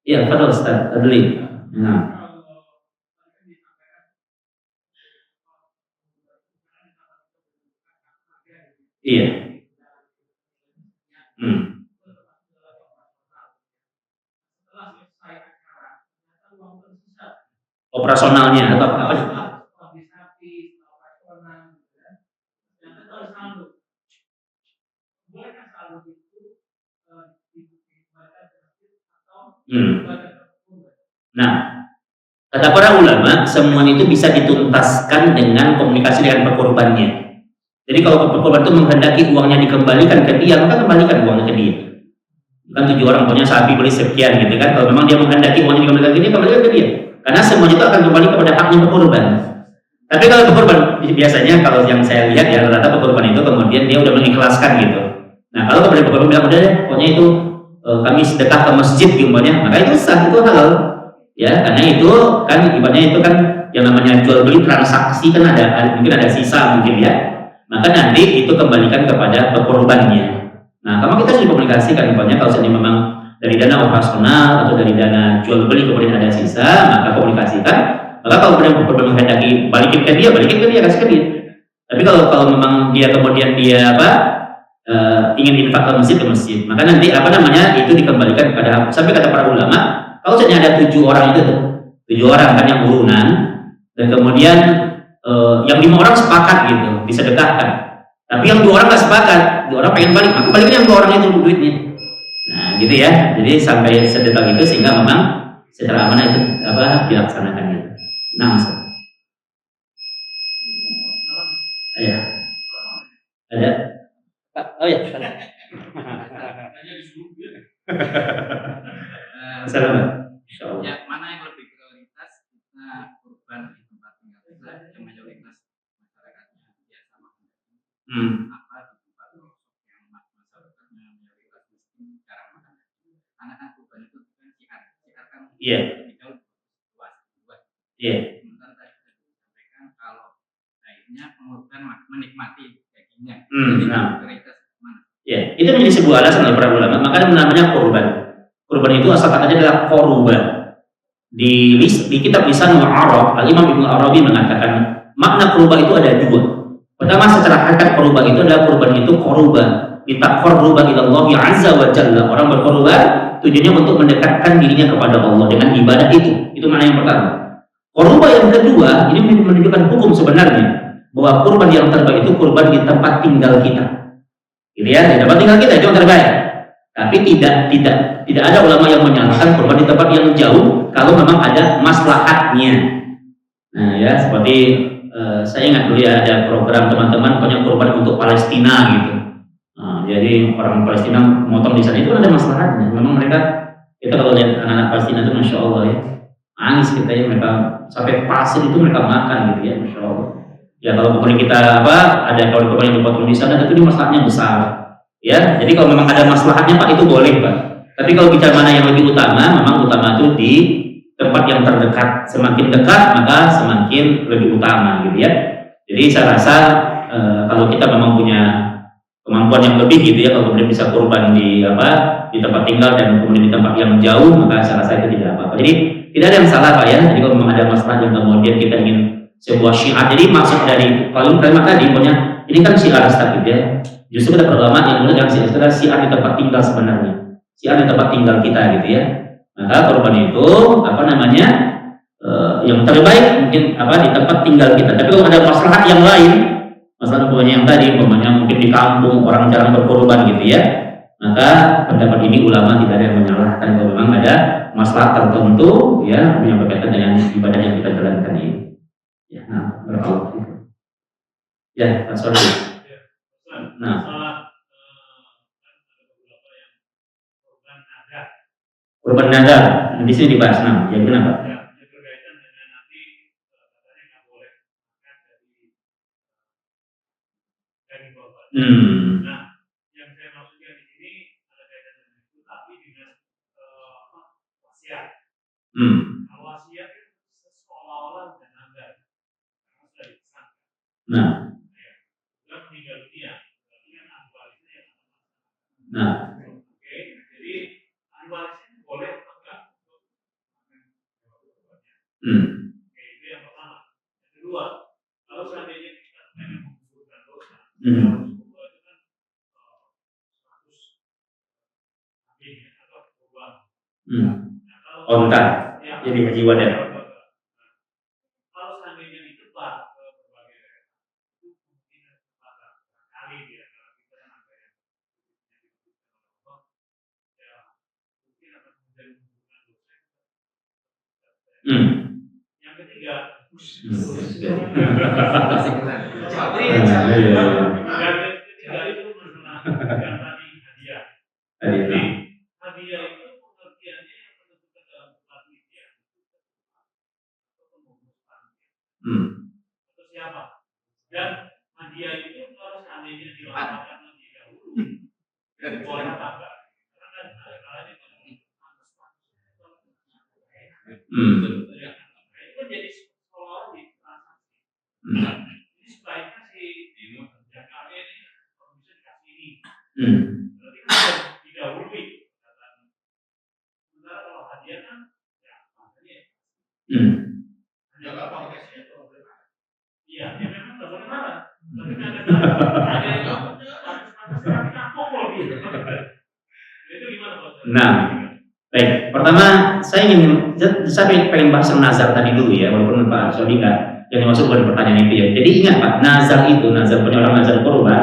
Iya, Fadol Ustaz Adli. Nah. Iya. Operasionalnya atau apa? Nah, kata para ulama, semuanya itu bisa dituntaskan dengan komunikasi dengan pekorbannya. Jadi kalau pekorban itu menghendaki uangnya dikembalikan ke dia, maka kembalikan uangnya ke dia. Kan 7 orang punya sapi beli sekian gitu kan. Kalau memang dia menghendaki uangnya dikembalikan ke dia, kembalikan ke dia. Karena semuanya itu akan kembali kepada haknya pekorban. Tapi kalau pekorban biasanya kalau yang saya lihat ya rata-rata pekorban itu kemudian dia udah mengikhlaskan gitu. Nah kalau kemudian pekorban bilang udah deh, pokoknya itu kami sedekah ke masjid gimana, maka itu sah, itu halal. Ya, karena itu kan ibaratnya itu kan yang namanya jual beli transaksi kan ada mungkin ada sisa mungkin ya. Maka nanti itu kembalikan kepada pekorbannya. Nah, kalau kita sudah komunikasikan ibaratnya kalau seandainya memang dari dana operasional atau dari dana jual beli kemudian ada sisa, maka komunikasikan. Maka kalau kemudian pekorban menghendaki balikin ke dia, kasih ke dia. Tapi kalau memang dia kemudian dia ingin infak ke masjid, maka nanti itu dikembalikan kepada sampai kata para ulama. Kalau saja ada 7 orang itu tuh, 7 orang kan yang urunan, dan kemudian yang 5 orang sepakat gitu, disedekahkan. Tapi yang 2 orang nggak sepakat, 2 orang pengen balik, maka balikin yang 2 orang itu duitnya. Nah, gitu ya. Jadi sampai sedekah itu sehingga memang secara amanah itu dilaksanakan gitu. Nah, Ustaz. Ya. Ada. Oh ya. Assalamualaikum.
Ya, mana yang lebih prioritas kita kurban di tempat tinggal kita yang mayoritas masyarakatnya biasa makan apa di tempat yang masyarakatnya mayoritas miskin jarang makan. Karena kan kurban itu kan siar kan jauh luas. Sementara tadi sudah disampaikan kalau baiknya pengorban menikmati dagingnya. Prioritas mana?
Ya, itu menjadi sebuah alasan oleh para ulama. Makanya namanya kurban. Kurban itu asal katanya adalah korban. Di kitab Lisanul Arab, Al-Imam Ibnu Arabi mengatakan makna kurban itu ada 2. Pertama, secara hakikat kurban itu adalah kurban itu korban. Litaqarruba ila Allah azza wa jalla. Orang berkorban tujuannya untuk mendekatkan dirinya kepada Allah dengan ibadah itu. Itu makna yang pertama. Korban yang kedua ini menunjukkan hukum sebenarnya bahwa kurban yang terbaik itu kurban di tempat tinggal kita. Gitu ya, di tempat tinggal kita itu yang terbaik. Tapi tidak ada ulama yang menyalahkan kurban di tempat yang jauh kalau memang ada maslahatnya. Nah ya, seperti saya ingat dulu ya ada program teman-teman punya kurban untuk Palestina gitu. Nah, jadi orang Palestina motong di sana itu ada maslahatnya. Memang mereka, kita kalau lihat anak-anak Palestina itu masya Allah ya, nangis kita ya, mereka sampai pasir itu mereka makan gitu ya, masya Allah. Ya kalau kemudian kita ada kawan-kawan yang dipotong di sana, tentu masalahnya besar. Ya, jadi kalau memang ada masalahnya Pak itu boleh Pak. Tapi kalau bicara mana yang lebih utama, memang utama itu di tempat yang terdekat. Semakin dekat maka semakin lebih utama gitu ya. Jadi saya rasa kalau kita memang punya kemampuan yang lebih gitu ya, kalau kemudian bisa kurban di tempat tinggal dan kemudian di tempat yang jauh, maka saya rasa itu tidak apa-apa. Jadi tidak ada yang salah Pak ya. Jadi kalau memang ada masalah yang kemudian kita ingin sebuah syiar. Jadi maksud dari kalimat tadi pokoknya ini kan syiar gitu ya. Justru kita berulama yang mulai dengan syiar di tempat tinggal sebenarnya. Syiar di tempat tinggal kita gitu ya. Maka kurban itu yang terbaik mungkin di tempat tinggal kita. Tapi kalau ada maslahat yang lain, masalah yang tadi mungkin di kampung orang jarang berkorban gitu ya, maka pendapat ini ulama tidak ada yang menyalahkan kalau memang ada masalah tertentu ya yang berkaitan dengan ibadah yang kita jalankan ini. Ya, nah, berapa ya, sorry. Nah, kurban nazar di sini dibahas. Nah, ya kenapa?
Nah, yang saya maksudkan di sini ada kaitan dengan itu, tapi dengan wasiat. Nah, wasiat itu seolah-olah dan nazar, karena sudah disangka.
Nah,
sudah meninggal dunia, berarti kan ahli warisnya yang
nah,
oke, jadi ahli warisnya itu boleh atau enggak? Oke, itu yang pertama. Yang kedua, kalau seandainya kita pengen menggugurkan dosa,
ontar jadi haji wadah.
Kalau seandainya ditebak ke berbagai daerah, itu mungkin kali dia kalau kita kan ada yang ya mungkin akan menjadi hubungan dosa. Yang ketiga, itu masalah yang tadi hadiah. Jadi hadiah itu pengertiannya yang menentukan dalam pelatihan atau siapa, dan hadiah itu kalau seandainya dilakukan lebih dahulu boleh apa enggak, karena kan ada kalanya itu kan jadi seolah-olah ditransaksi. Ini sebaiknya jakarnya ini kalau bisa dikasih ini, berarti kan didahului. Sementara kalau hadiah kan ya makanya hanya apa kasih itu. Iya, ya memang nggak boleh marah. Tapi ada yang harus pukul gitu. Itu gimana Pak?
Nah, baik. Pertama, saya pengen bahas yang nazar tadi dulu ya, walaupun Pak Sodi yang dimaksud bukan pertanyaan itu ya. Jadi ingat Pak, nazar punya orang nazar kurban,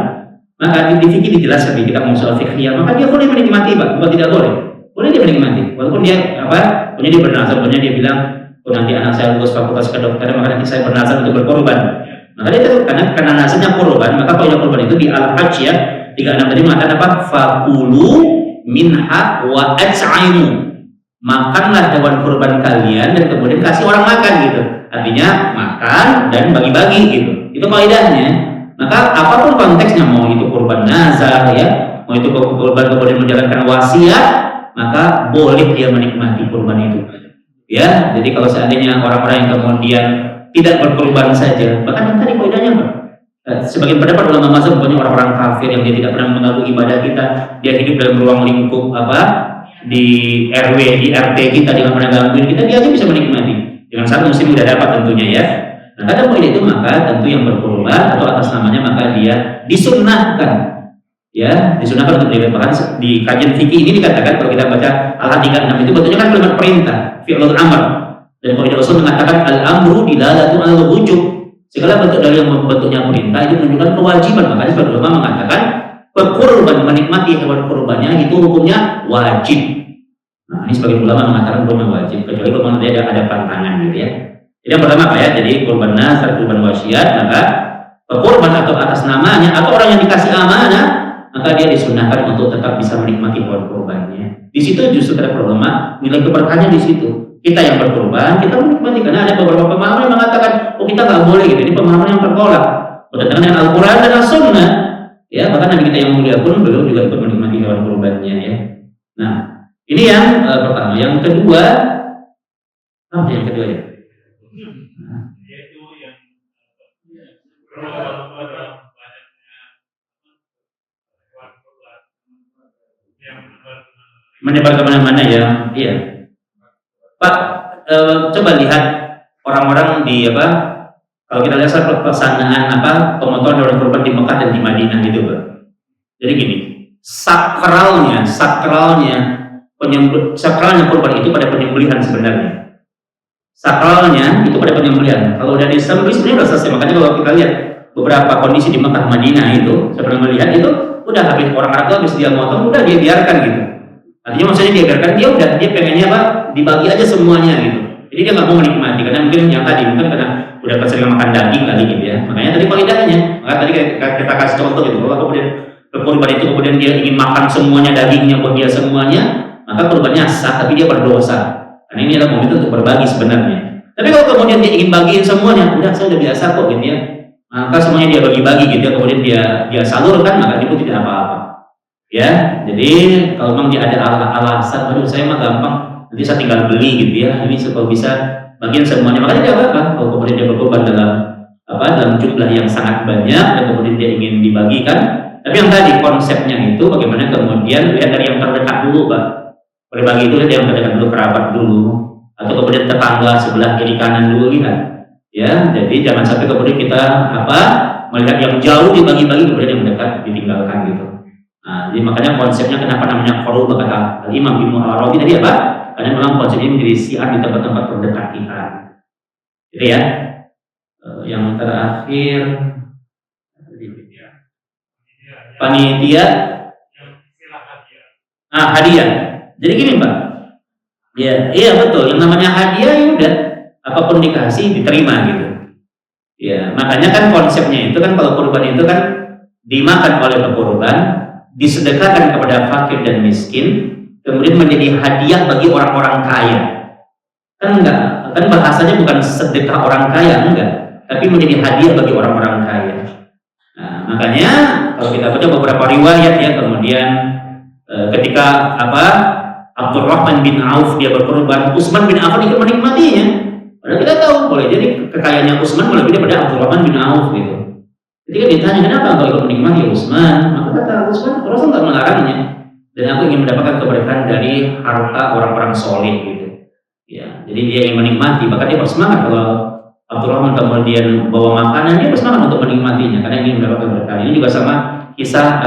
maka di fikih dijelaskan di kitab Mushaf Fiqhiyah, maka dia boleh menikmati Pak, bukan tidak boleh. Boleh dia menikmati, walaupun dia punya dia bernazar, punya dia bilang, nanti anak saya lulus fakultas kedokteran, maka nanti saya bernazar untuk berkorban. Maka dia tahu karena nazarnya kurban, maka kalau kurban itu di Al-Hajj ya 36 tadi mengatakan apa? Fakulu minha wa at'imu. Makanlah hewan kurban kalian dan kemudian kasih orang makan gitu. Artinya makan dan bagi-bagi gitu. Itu kaidahnya. Maka apapun konteksnya, mau itu kurban nazar ya, mau itu kurban kemudian menjalankan wasiat, maka boleh dia menikmati kurban itu. Ya, jadi kalau seandainya orang-orang yang kemudian tidak berkurban saja, bahkan yang tadi kaidahnya Pak. Sebagian pendapat ulama mazhab punya orang-orang kafir yang dia tidak pernah mengganggu ibadah kita, dia hidup dalam ruang lingkup di RW, di RT kita, dia nggak pernah gangguin kita, dia aja bisa menikmati. Dengan satu muslim tidak dapat tentunya ya. Nah, kadang poin itu maka tentu yang berkurban atau atas namanya maka dia disunnahkan, ya disunnahkan untuk diberikan. Bahkan di kajian fikih ini dikatakan kalau kita baca Al-Hajj 36 itu betulnya kan kalimat perintah, fi'lul amr. Dan kaidah usul mengatakan al-amru dilalatu al-wujub. Segala bentuk dalil yang bentuknya perintah itu menunjukkan kewajiban. Makanya sebagian ulama mengatakan berkurban, menikmati hewan kurbannya itu hukumnya wajib. Nah, ini sebagian ulama mengatakan hukumnya wajib, kecuali kalau dia ada pantangan gitu ya. Jadi yang pertama apa ya? Jadi kurban nazar, kurban wasiat, maka berkurban atau atas namanya atau orang yang dikasih amanah, maka dia disunahkan untuk tetap bisa menikmati hewan kurbannya. Di situ justru kata ulama nilai keberkahannya di situ. Kita yang berkurban, kita menikmati, karena ada beberapa pemahaman yang mengatakan, oh kita nggak boleh gitu. Ini pemahaman yang tertolak. Bertentangan dengan Al-Quran dan As-Sunnah. Ya, bahkan Nabi kita yang mulia pun beliau juga ikut menikmati hewan kurbannya ya. Nah, ini yang pertama. Yang kedua, apa yang kedua ya?
Yaitu yang
menyebar kemana-mana ya, iya. Pak, coba lihat orang-orang di apa? Kalau kita lihat pelaksanaan pemotongan hewan kurban di Mekah dan di Madinah gitu, Pak. Jadi gini, sakralnya kurban itu pada penyembelihan sebenarnya. Sakralnya itu pada penyembelihan. Kalau udah disembelih sebenarnya udah selesai. Makanya kalau kita lihat beberapa kondisi di Mekah Madinah itu, saya pernah melihat itu udah habis orang Arab habis dia motong, udah dia biarkan gitu. Artinya maksudnya dia biarkan, dia pengennya dibagi aja semuanya gitu. Jadi dia nggak mau menikmati karena mungkin yang tadi karena udah keseringan makan daging kali gitu ya. Makanya tadi kaidahnya, maka tadi kita kasih contoh gitu. Kalau kemudian berkorban itu kemudian dia ingin makan semuanya dagingnya buat dia semuanya, maka korbannya sah tapi dia berdosa. Karena ini adalah momen untuk berbagi sebenarnya. Tapi kalau kemudian dia ingin bagiin semuanya, udah saya udah biasa kok gitu ya. Maka semuanya dia bagi-bagi gitu ya, kemudian dia salurkan, maka itu tidak apa-apa. Ya, jadi kalau memang dia ada alasan, aduh saya mah gampang, nanti saya tinggal beli gitu ya, ini supaya bisa bagian semuanya, makanya dia apa? Kalau kemudian dia berkorban dalam jumlah yang sangat banyak dan kemudian dia ingin dibagikan, tapi yang tadi konsepnya itu bagaimana kemudian lihat dari yang terdekat dulu, Pak. Berbagi itu lihat yang terdekat dulu, kerabat dulu, atau kemudian tetangga sebelah kiri kanan dulu lihat, ya. Jadi jangan sampai kemudian kita melihat yang jauh dibagi-bagi kemudian yang dekat ditinggalkan gitu. Nah, jadi makanya konsepnya kenapa namanya korban kata Imam Ibnu Arabi tadi apa? Karena memang konsep ini menjadi syiar di tempat-tempat terdekat kita. Jadi ya, yang terakhir panitia, hadiah. Jadi gini Pak, ya, iya betul. Yang namanya hadiah ya udah, apapun dikasih diterima gitu. Ya, makanya kan konsepnya itu kan kalau kurban itu kan dimakan oleh pekurban, disedekahkan kepada fakir dan miskin, kemudian menjadi hadiah bagi orang-orang kaya. Kan enggak, kan bahasanya bukan sedekah orang kaya, enggak, tapi menjadi hadiah bagi orang-orang kaya. Nah, makanya kalau kita baca beberapa riwayat ya, kemudian ketika Abdurrahman bin Auf dia berkorban, Utsman bin Affan ikut menikmatinya. Padahal kita tahu boleh jadi kekayaannya Utsman melebihi daripada Abdurrahman bin Auf gitu. Ketika ditanya kenapa engkau ikut menikmati Utsman, maka kata Utsman, Rasul tidak melarangnya, dan aku ingin mendapatkan keberkahan dari harta orang-orang soleh gitu. Ya, jadi dia ingin menikmati, bahkan dia bersemangat kalau Abdurrahman kemudian bawa makanan, dia bersemangat untuk menikmatinya karena ingin mendapatkan keberkahan. Ini juga sama kisah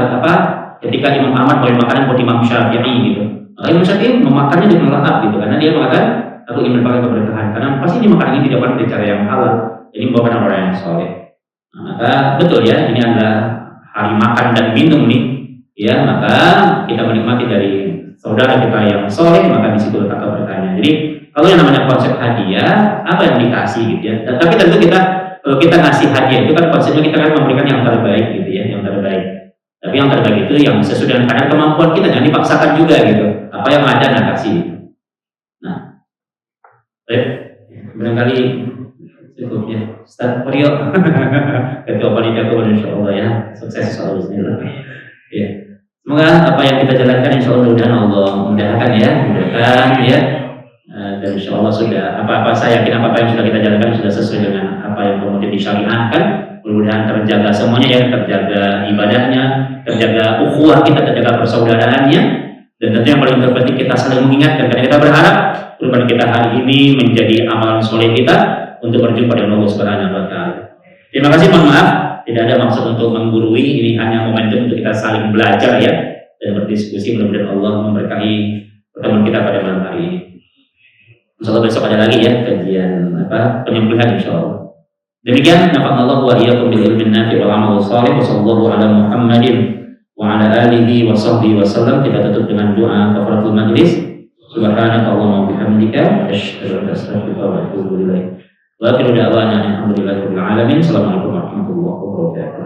ketika Imam Ahmad boleh makanan buat Imam Syafi'i gitu. Maka Imam Syafi'i memakannya dengan lahap gitu, karena dia mengatakan aku ingin mendapatkan keberkahan karena pasti ini makanan ini didapat dari cara yang halal, jadi membawakan orang yang soleh. Maka betul ya, ini adalah hari makan dan minum nih, ya, maka kita menikmati dari saudara kita yang soleh, maka di situ letak keberkahannya. Jadi kalau yang namanya konsep hadiah, apa yang dikasih gitu ya. Tapi tentu kalau kita ngasih hadiah itu kan konsepnya kita kan memberikan yang terbaik gitu ya, yang terbaik. Tapi yang terbaik itu yang sesuai dengan kadar kemampuan kita, jangan dipaksakan juga gitu. Apa yang ada nak kasih. Nah, barangkali cukup ya. Ustaz Mario, ketua panitia kepada insyaallah ya, sukses selalu bismillah. Ya. Semoga apa yang kita jalankan insyaallah mudah-mudahan Allah mudahkan ya, ya. Dan insyaallah sudah apa-apa saya yakin apa yang sudah kita jalankan sudah sesuai dengan apa yang kemudian disyariatkan. Mudah-mudahan terjaga semuanya ya, terjaga ibadahnya, terjaga ukhuwah kita, terjaga persaudaraannya, dan tentunya yang paling terpenting kita saling mengingatkan karena kita berharap kurban kita hari ini menjadi amalan soleh kita untuk berjumpa dengan Allah Subhanahu wa taala. Terima kasih, mohon maaf tidak ada maksud untuk menggurui, ini hanya momentum untuk kita saling belajar ya dan berdiskusi. Mudah-mudahan Allah memberkahi pertemuan kita pada malam hari ini. Insyaallah besok ada lagi ya kajian penyembelihan insyaallah. Demikian nafa'allahu wa iyyakum bil ilmin nafi' wal amal shalih wa sallallahu ala Muhammadin wa ala alihi wa sahbihi wasallam. Kita tutup dengan doa kafaratul majlis. Subhanakallahumma wa bihamdika asyhadu an la ilaha illa anta astaghfiruka wa atubu ilaik. Wa akhiru da'wana alhamdulillahi rabbil alamin. Assalamualaikum warahmatullahi wabarakatuh.